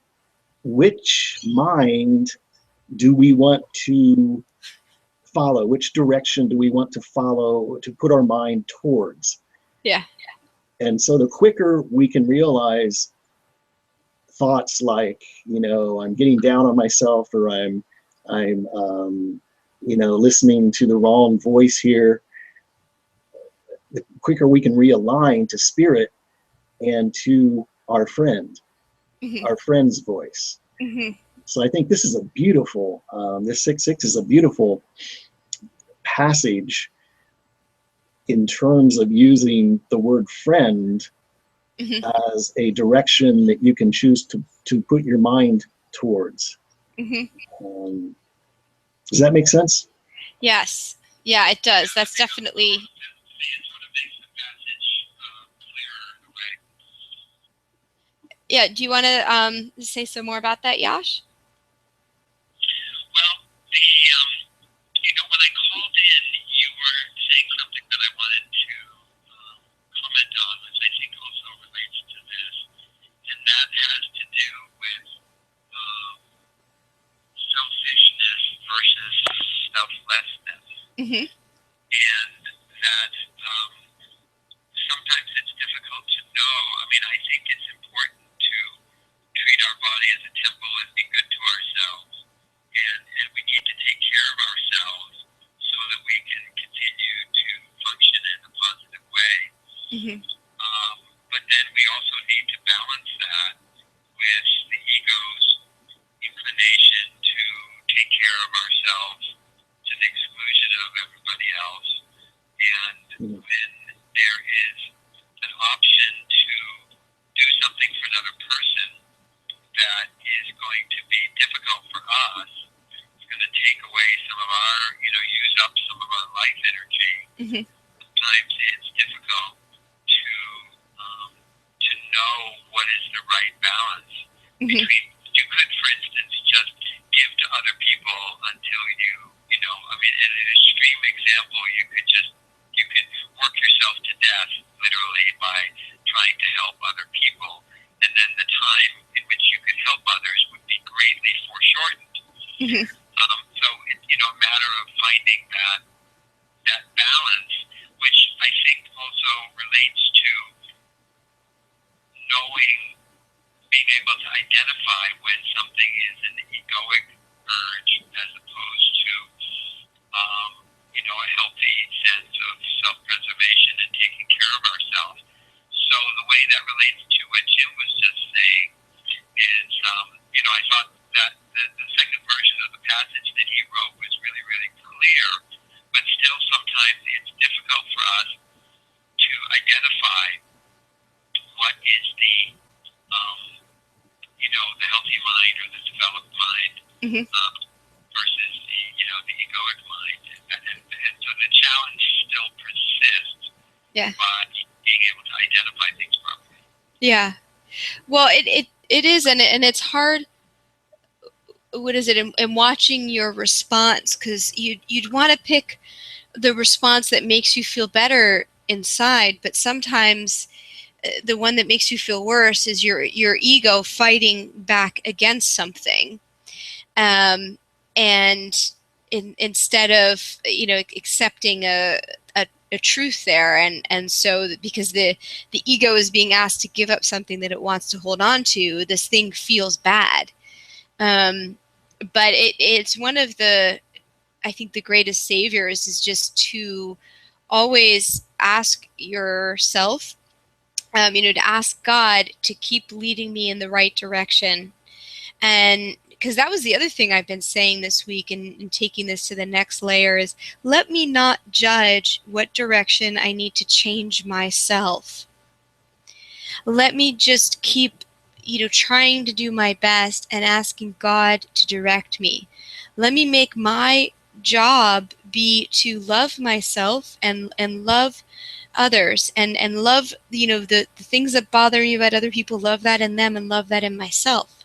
which mind do we want to follow? Which direction do we want to follow, to put our mind towards? Yeah. And so the quicker we can realize thoughts like, I'm getting down on myself, or I'm listening to the wrong voice here, the quicker we can realign to spirit and to our friend, Mm-hmm. our friend's voice. Mm-hmm. So I think this is a beautiful, this 6:6 is a beautiful passage in terms of using the word friend as a direction that you can choose to put your mind towards. Mm-hmm. Does that make sense? Yes. Yeah, it does. That's definitely. Yeah, do you want to say some more about that, Yash? Well, when I called in, you were saying something that I wanted to comment on, which I think also relates to this, and that has to do with selfishness versus selflessness. Mm-hmm. And that sometimes it's difficult to know. I mean, I think it's important to treat our body as a temple and be good to ourselves. And we need to take care of ourselves so that we can continue to function in a positive way. Mm-hmm. But then we also need to balance that with the ego's another person that is going to be difficult for us. It's going to take away some of our, use up some of our life energy. Mm-hmm. Sometimes it's difficult to know what is the right balance Mm-hmm. between. You could, for instance, just give to other people until in an extreme example, you could work yourself to death literally by trying to help other people, and then the time in which you could help others would be greatly foreshortened. Mm-hmm. So it's a matter of finding that balance, which I think also relates to knowing, being able to identify when something is an egoic urge as opposed to a healthy sense of self-preservation and taking care of ourselves. So the way that relates to what Jim was just saying is, I thought that the second version of the passage that he wrote was really, really clear, but still sometimes it's difficult for us to identify what is the healthy mind or the developed mind Mm-hmm. versus the egoic mind. And so the challenge still persists. Yeah. By being able to identify things properly. Yeah. Well, it is, and it's hard. What is it in watching your response? Because you'd want to pick the response that makes you feel better inside, but sometimes the one that makes you feel worse is your ego fighting back against something, and instead of accepting a truth there, and so because the ego is being asked to give up something that it wants to hold on to, this thing feels bad. But it's one of the, I think, the greatest saviors is just to always ask yourself, to ask God to keep leading me in the right direction. And because that was the other thing I've been saying this week, and taking this to the next layer, is let me not judge what direction I need to change myself. Let me just keep trying to do my best and asking God to direct me. Let me make my job be to love myself and love others, and love the things that bother me about other people, love that in them and love that in myself.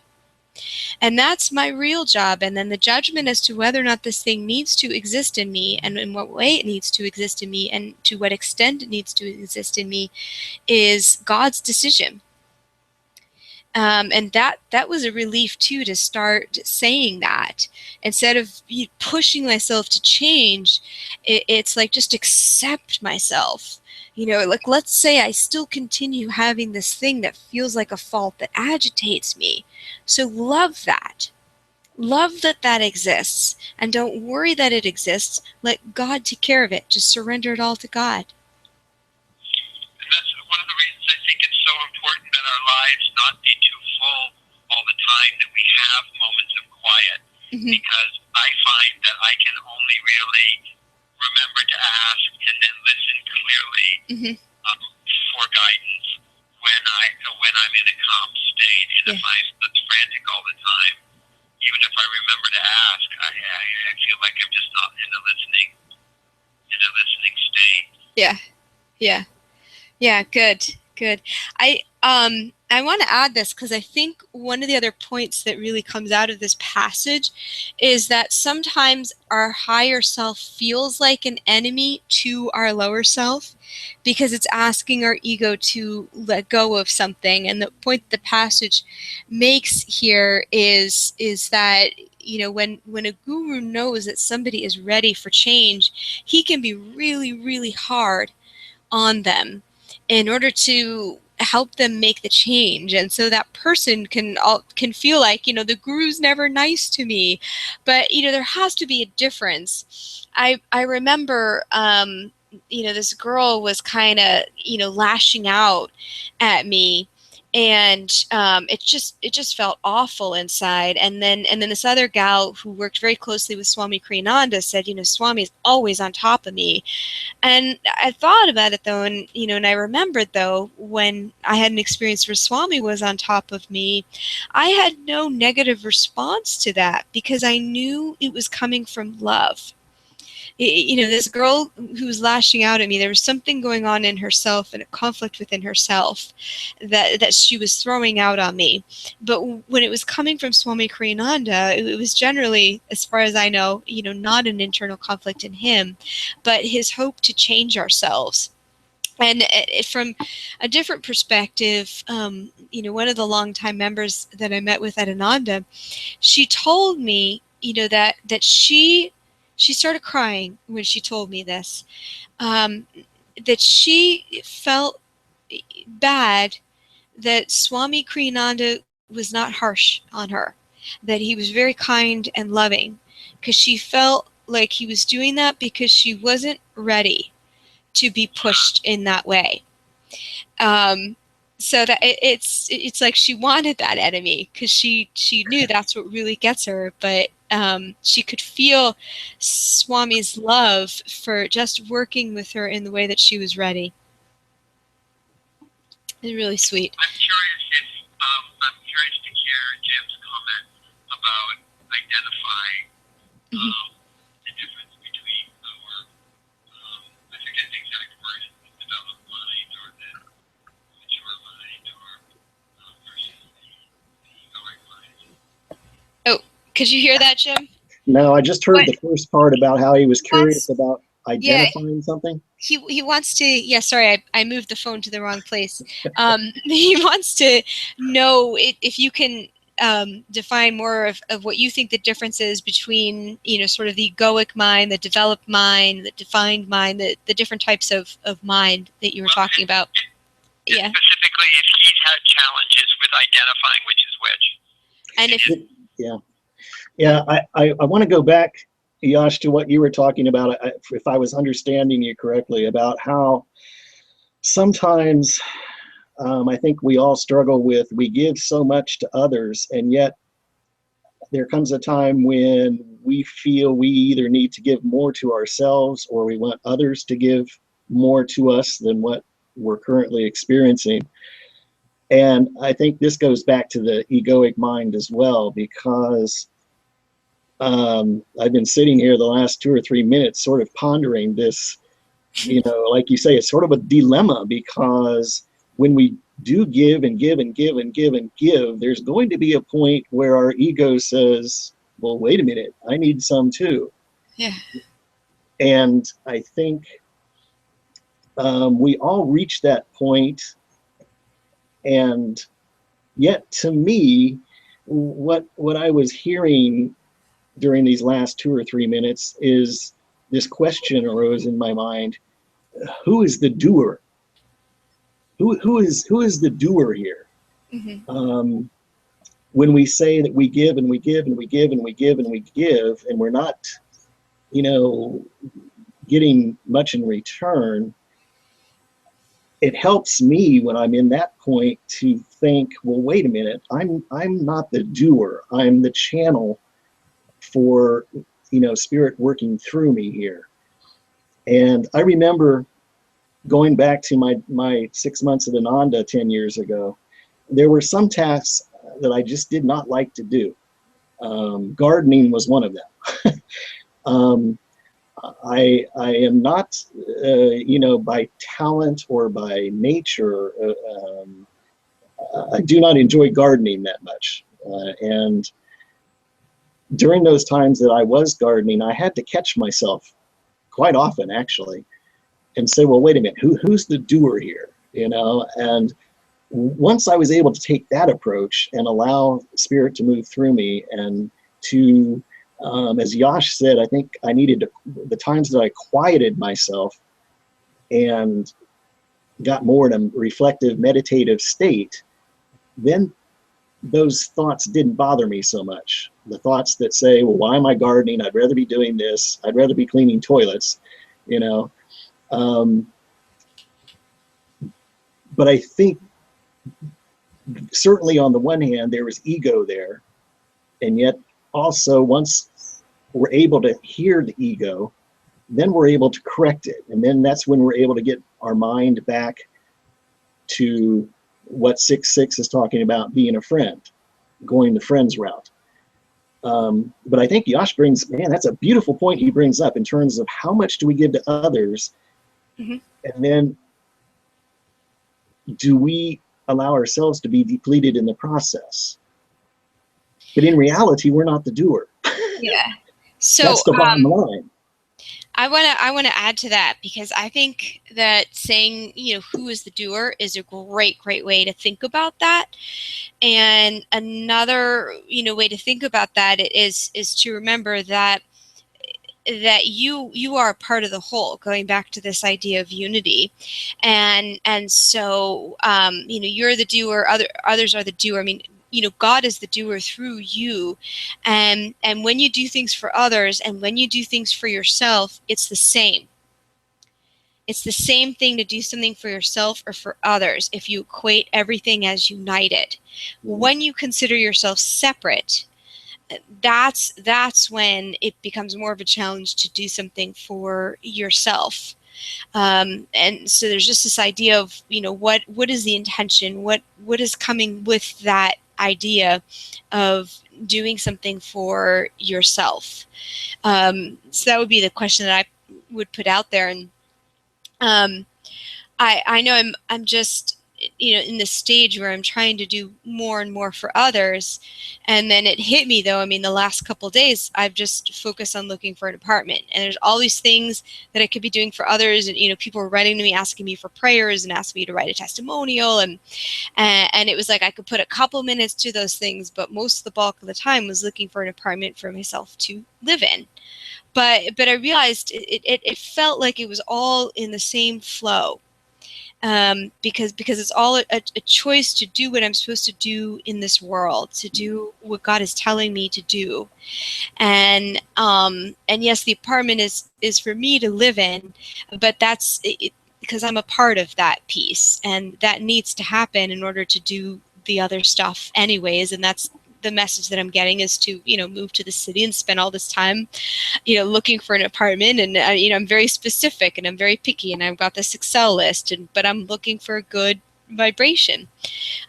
And that's my real job. And then the judgment as to whether or not this thing needs to exist in me, and in what way it needs to exist in me, and to what extent it needs to exist in me, is God's decision. And that was a relief too, to start saying that instead of pushing myself to change. It's like, just accept myself. Like, let's say I still continue having this thing that feels like a fault that agitates me. So love that. Love that exists, and don't worry that it exists. Let God take care of it. Just surrender it all to God. And that's one of the reasons I think it's so important that our lives not be too full all the time, that we have moments of quiet. Mm-hmm. Because I find that I can only really remember to ask and then listen clearly Mm-hmm. For guidance when I'm in a calm state. And if I'm frantic all the time, even if I remember to ask, I feel like I'm just not in a listening state. Yeah. Good. I want to add this, because I think one of the other points that really comes out of this passage is that sometimes our higher self feels like an enemy to our lower self, because it's asking our ego to let go of something. And the point the passage makes here is that when a guru knows that somebody is ready for change, he can be really, really hard on them in order to help them make the change. And so that person can feel like, the guru's never nice to me. But there has to be a difference. I remember this girl was kind of lashing out at me, And it just felt awful inside. And then this other gal who worked very closely with Swami Kriyananda said, Swami's always on top of me. And I thought about it though, and and I remembered though, when I had an experience where Swami was on top of me, I had no negative response to that because I knew it was coming from love. This girl who was lashing out at me, there was something going on in herself and a conflict within herself that she was throwing out on me. But when it was coming from Swami Kriyananda, it was generally, as far as I know, not an internal conflict in him, but his hope to change ourselves. And from a different perspective, one of the longtime members that I met with at Ananda, she told me, that she started crying when she told me this, that she felt bad that Swami Kriyananda was not harsh on her, that he was very kind and loving, because she felt like he was doing that because she wasn't ready to be pushed in that way. So that it's like she wanted that enemy because she knew that's what really gets her, but she could feel Swami's love for just working with her in the way that she was ready. It's really sweet. I'm curious to hear Jim's comment about identifying the difference between our I forget the exact word, the developed mind or the mature mind or versus the egoic mind. Oh, could you hear that, Jim? No, I just heard the first part about how he was curious about Yeah, identifying something. he wants to, yeah, sorry, I moved the phone to the wrong place. He wants to know if you can define more of what you think the difference is between, sort of the egoic mind, the developed mind, the defined mind, the different types of mind that you were talking about. Yeah. Specifically, if he's had challenges with identifying which is which. And I want to go back, Yash, to what you were talking about, if I was understanding you correctly, about how sometimes I think we all struggle with, we give so much to others, and yet there comes a time when we feel we either need to give more to ourselves or we want others to give more to us than what we're currently experiencing. And I think this goes back to the egoic mind as well, because I've been sitting here the last 2 or 3 minutes sort of pondering this, like you say, it's sort of a dilemma, because when we do give and give and give and give and give, there's going to be a point where our ego says, well, wait a minute, I need some too. Yeah. And I think we all reach that point, and yet to me, what I was hearing during these last 2 or 3 minutes is this question arose in my mind: who is the doer? Who is the doer here? Mm-hmm. When we say that we give and we give and we give and we give and we give, and we're not, getting much in return, it helps me when I'm in that point to think, well, wait a minute, I'm not the doer. I'm the channel for, spirit working through me here. And I remember going back to my 6 months at Ananda 10 years ago, there were some tasks that I just did not like to do. Gardening was one of them. I am not, by talent or by nature, I do not enjoy gardening that much. And during those times that I was gardening, I had to catch myself quite often, actually, and say, well, wait a minute, who's the doer here? And once I was able to take that approach and allow spirit to move through me, and to, as Yash said, I think I needed to, the times that I quieted myself and got more in a reflective, meditative state, then those thoughts didn't bother me so much. The thoughts that say, well, why am I gardening? I'd rather be doing this. I'd rather be cleaning toilets, But I think certainly on the one hand, there was ego there. And yet also once we're able to hear the ego, then we're able to correct it. And then that's when we're able to get our mind back to what 6-6 is talking about, being a friend, going the friend's route. But I think Yash brings, man, that's a beautiful point he brings up in terms of how much do we give to others? Mm-hmm. And then do we allow ourselves to be depleted in the process? But in reality, we're not the doer. Yeah. So That's the bottom line. I want to add to that, because I think that saying, who is the doer is a great way to think about that. And another, way to think about that is to remember that you are a part of the whole, going back to this idea of unity. And so you're the doer, others are the doer. I mean, God is the doer through you. And when you do things for others and when you do things for yourself, it's the same. It's the same thing to do something for yourself or for others if you equate everything as united. When you consider yourself separate, that's when it becomes more of a challenge to do something for yourself. And so there's just this idea of, what is the intention? What is coming with that idea of doing something for yourself? So that would be the question that I would put out there. And I know I'm just, in this stage where I'm trying to do more and more for others. And then it hit me, though. I mean, the last couple of days, I've just focused on looking for an apartment. And there's all these things that I could be doing for others. And, people were writing to me, asking me for prayers and asking me to write a testimonial. And it was like I could put a couple minutes to those things, but most of the bulk of the time was looking for an apartment for myself to live in. But I realized it felt like it was all in the same flow. Because it's all a choice to do what I'm supposed to do in this world, to do what God is telling me to do. And yes, the apartment is for me to live in, but that's it, because I'm a part of that piece, and that needs to happen in order to do the other stuff anyways. And that's the message that I'm getting, is to, move to the city and spend all this time, looking for an apartment. And, I'm very specific and I'm very picky, and I've got this Excel list, but I'm looking for a good vibration,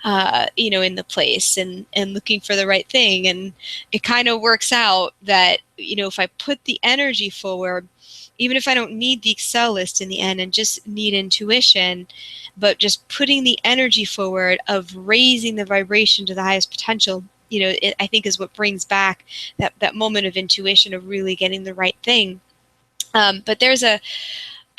in the place, and looking for the right thing. And it kind of works out that, if I put the energy forward, even if I don't need the Excel list in the end and just need intuition, but just putting the energy forward of raising the vibration to the highest potential, I think is what brings back that moment of intuition of really getting the right thing. But there's an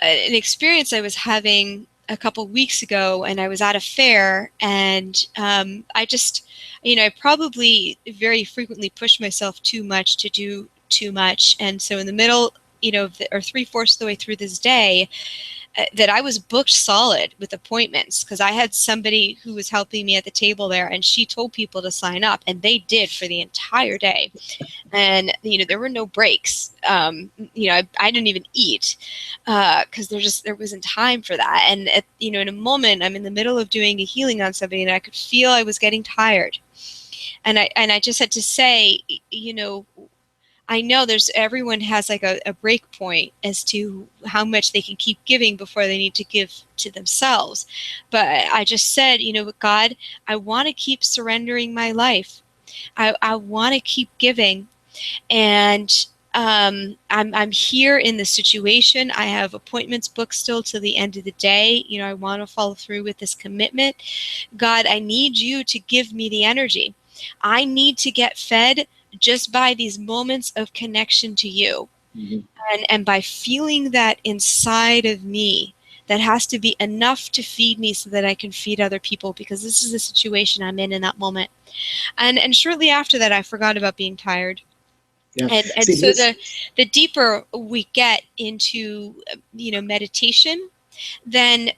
experience I was having a couple weeks ago, and I was at a fair, and I just, I probably very frequently push myself too much to do too much. And so in the middle, or 3/4 of the way through this day, that I was booked solid with appointments, because I had somebody who was helping me at the table there, and she told people to sign up, and they did for the entire day. And there were no breaks. I didn't even eat, because there wasn't time for that. And in a moment, I'm in the middle of doing a healing on somebody, and I could feel I was getting tired. And I just had to say, I know everyone has like a break point as to how much they can keep giving before they need to give to themselves. But I just said, God, I want to keep surrendering my life. I want to keep giving. And I'm here in this situation. I have appointments booked still to the end of the day. I want to follow through with this commitment. God, I need you to give me the energy. I need to get fed just by these moments of connection to you. Mm-hmm. And by feeling that inside of me, that has to be enough to feed me so that I can feed other people, because this is the situation I'm in that moment. And shortly after that, I forgot about being tired. Yeah. And so the deeper we get into, meditation, then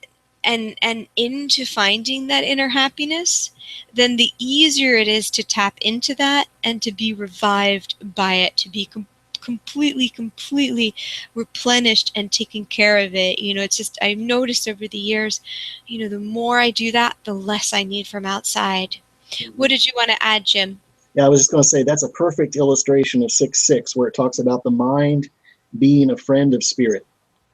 and into finding that inner happiness, then the easier it is to tap into that and to be revived by it, to be completely replenished and taken care of it. It's just, I've noticed over the years, the more I do that, the less I need from outside. What did you want to add, Jim? Yeah, I was just going to say that's a perfect illustration of 6-6, where it talks about the mind being a friend of spirit.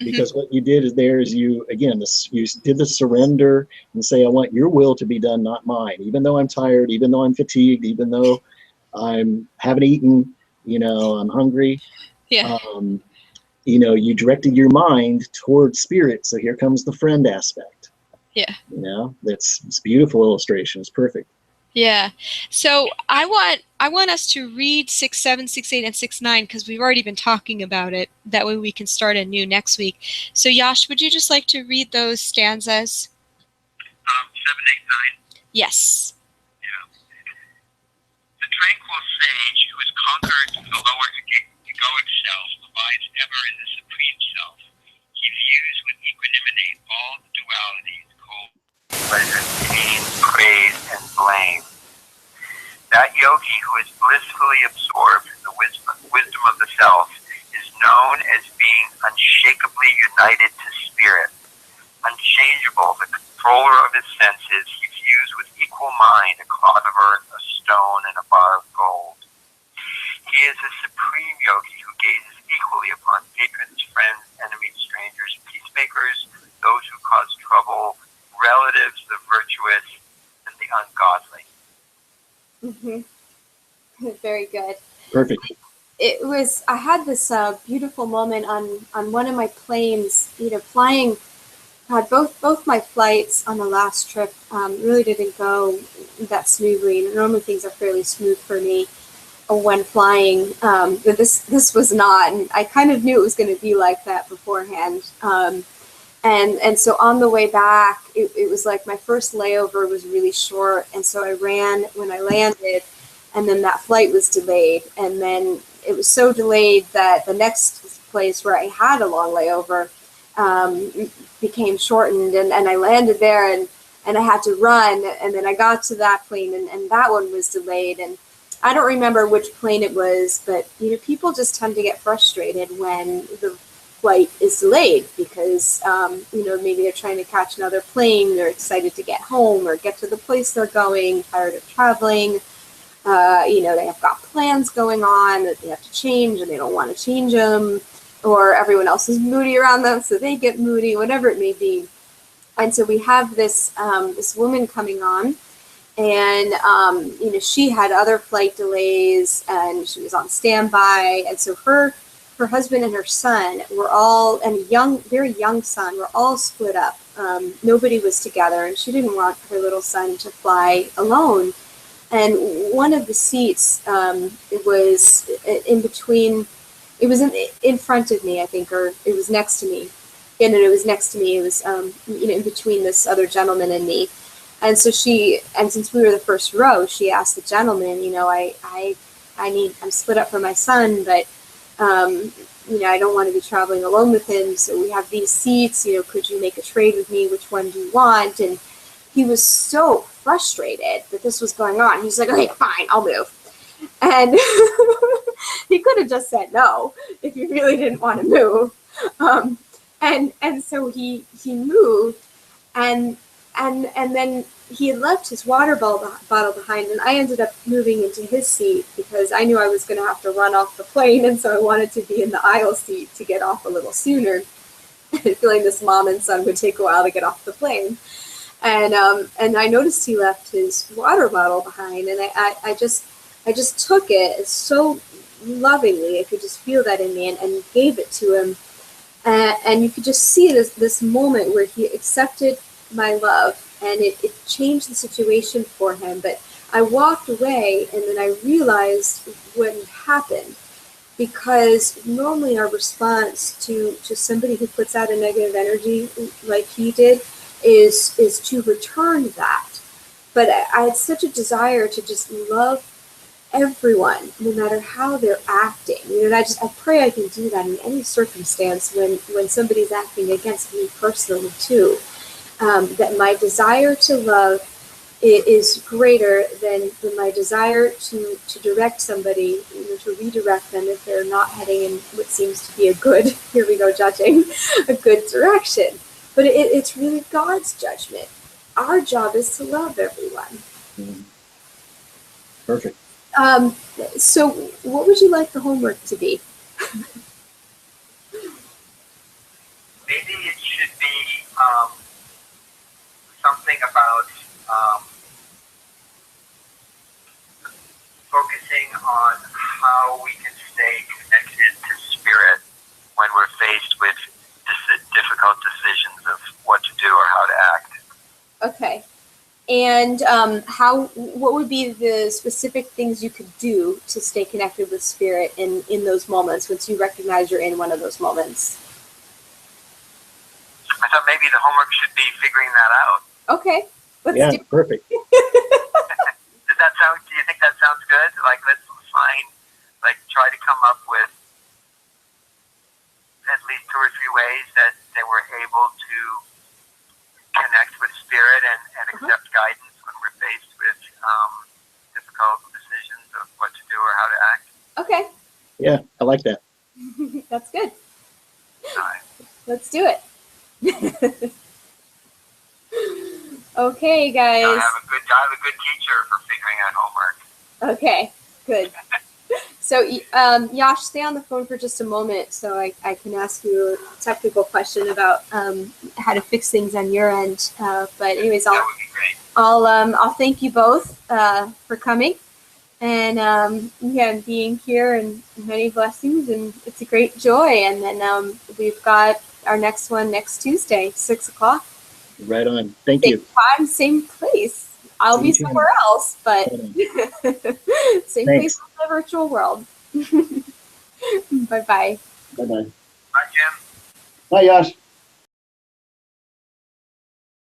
Because what you did is you did the surrender and say, I want your will to be done, not mine. Even though I'm tired, even though I'm fatigued, even though haven't eaten, I'm hungry. Yeah. You directed your mind toward spirit. So here comes the friend aspect. Yeah. It's a beautiful illustration. It's perfect. Yeah. So I want us to read 6-7, 6-8, and 6-9 because we've already been talking about it. That way we can start anew next week. So Yash, would you just like to read those stanzas? 7, 8, 9. Yes. Yeah. The tranquil sage who has conquered the lower egoic self abides ever in the supreme self. He views with equanimity all the dualities, cold, pleasure, pain, praise, and blame. That yogi who is blissfully absorbed in the wisdom of the self is known as being unshakably united to spirit. Unchangeable, the controller of his senses, he views with equal mind a clod of earth, a stone, and a bar of gold. He is a supreme yogi who gazes equally upon patrons, friends, enemies, strangers, peacemakers, those who cause trouble, relatives, the virtuous, and the ungodly. Very good. Perfect. I had this beautiful moment on one of my planes, flying. God, both my flights on the last trip really didn't go that smoothly. Normally things are fairly smooth for me when flying, but this was not, and I kind of knew it was going to be like that beforehand. And so on the way back, it was like my first layover was really short, and so I ran when I landed, and then that flight was delayed, and then it was so delayed that the next place where I had a long layover became shortened, and I landed there, and I had to run, and then I got to that plane, and that one was delayed, and I don't remember which plane it was, but people just tend to get frustrated when the flight is delayed because maybe they're trying to catch another plane, they're excited to get home or get to the place they're going, tired of traveling. They have got plans going on that they have to change and they don't want to change them, or everyone else is moody around them, so they get moody, whatever it may be. And so we have this woman coming on, and she had other flight delays, and she was on standby, and so her husband and her son were all, and a very young son, were all split up. Nobody was together, and she didn't want her little son to fly alone. And one of the seats, it was in between. It was in front of me, I think, or it was next to me. Yeah, no, it was next to me. It was, in between this other gentleman and me. And so since we were the first row, she asked the gentleman, I'm split up from my son, but, I don't want to be traveling alone with him. So we have these seats, could you make a trade with me? Which one do you want? And he was so frustrated that this was going on. He's like, okay, fine, I'll move. And he could have just said no if he really didn't want to move. And so he moved, and then he had left his water bottle behind, and I ended up moving into his seat because I knew I was going to have to run off the plane, and so I wanted to be in the aisle seat to get off a little sooner, feeling this mom and son would take a while to get off the plane. And I noticed he left his water bottle behind, and I just took it so lovingly. I could just feel that in me, and gave it to him. And you could just see this moment where he accepted my love, and it changed the situation for him. But I walked away, and then I realized what had happened, because normally our response to somebody who puts out a negative energy like he did is to return that. But I had such a desire to just love everyone, no matter how they're acting. And I pray I can do that in any circumstance when somebody's acting against me personally too. That my desire to love is greater than my desire to direct somebody, or to redirect them if they're not heading in what seems to be a good, here we go judging, a good direction. But it's really God's judgment. Our job is to love everyone. Perfect. So what would you like the homework to be? Maybe it should be something about focusing on how we can stay connected to spirit when we're faced with difficult decisions of what to do or how to act. Okay. And what would be the specific things you could do to stay connected with spirit in those moments, once you recognize you're in one of those moments? I thought maybe the homework should be figuring that out. Okay. Let's do it. Perfect. Do you think that sounds good? Like, let's try to come up with at least 2 or 3 ways that we're able to connect with spirit and accept guidance when we're faced with difficult decisions of what to do or how to act. Okay. Yeah, I like that. That's good. All right. Let's do it. Okay, guys. I have a good teacher for figuring out homework. Okay, good. So, Yash, stay on the phone for just a moment so I can ask you a technical question about how to fix things on your end. But anyways, That would be great. I'll thank you both for coming and being here, and many blessings, and it's a great joy. And then we've got our next one next Tuesday, 6 o'clock. Right on. Thank Same you. time, same place. I'll be somewhere else, but same place in the virtual world. Bye-bye. Bye-bye. Bye, Jim. Bye, Yash.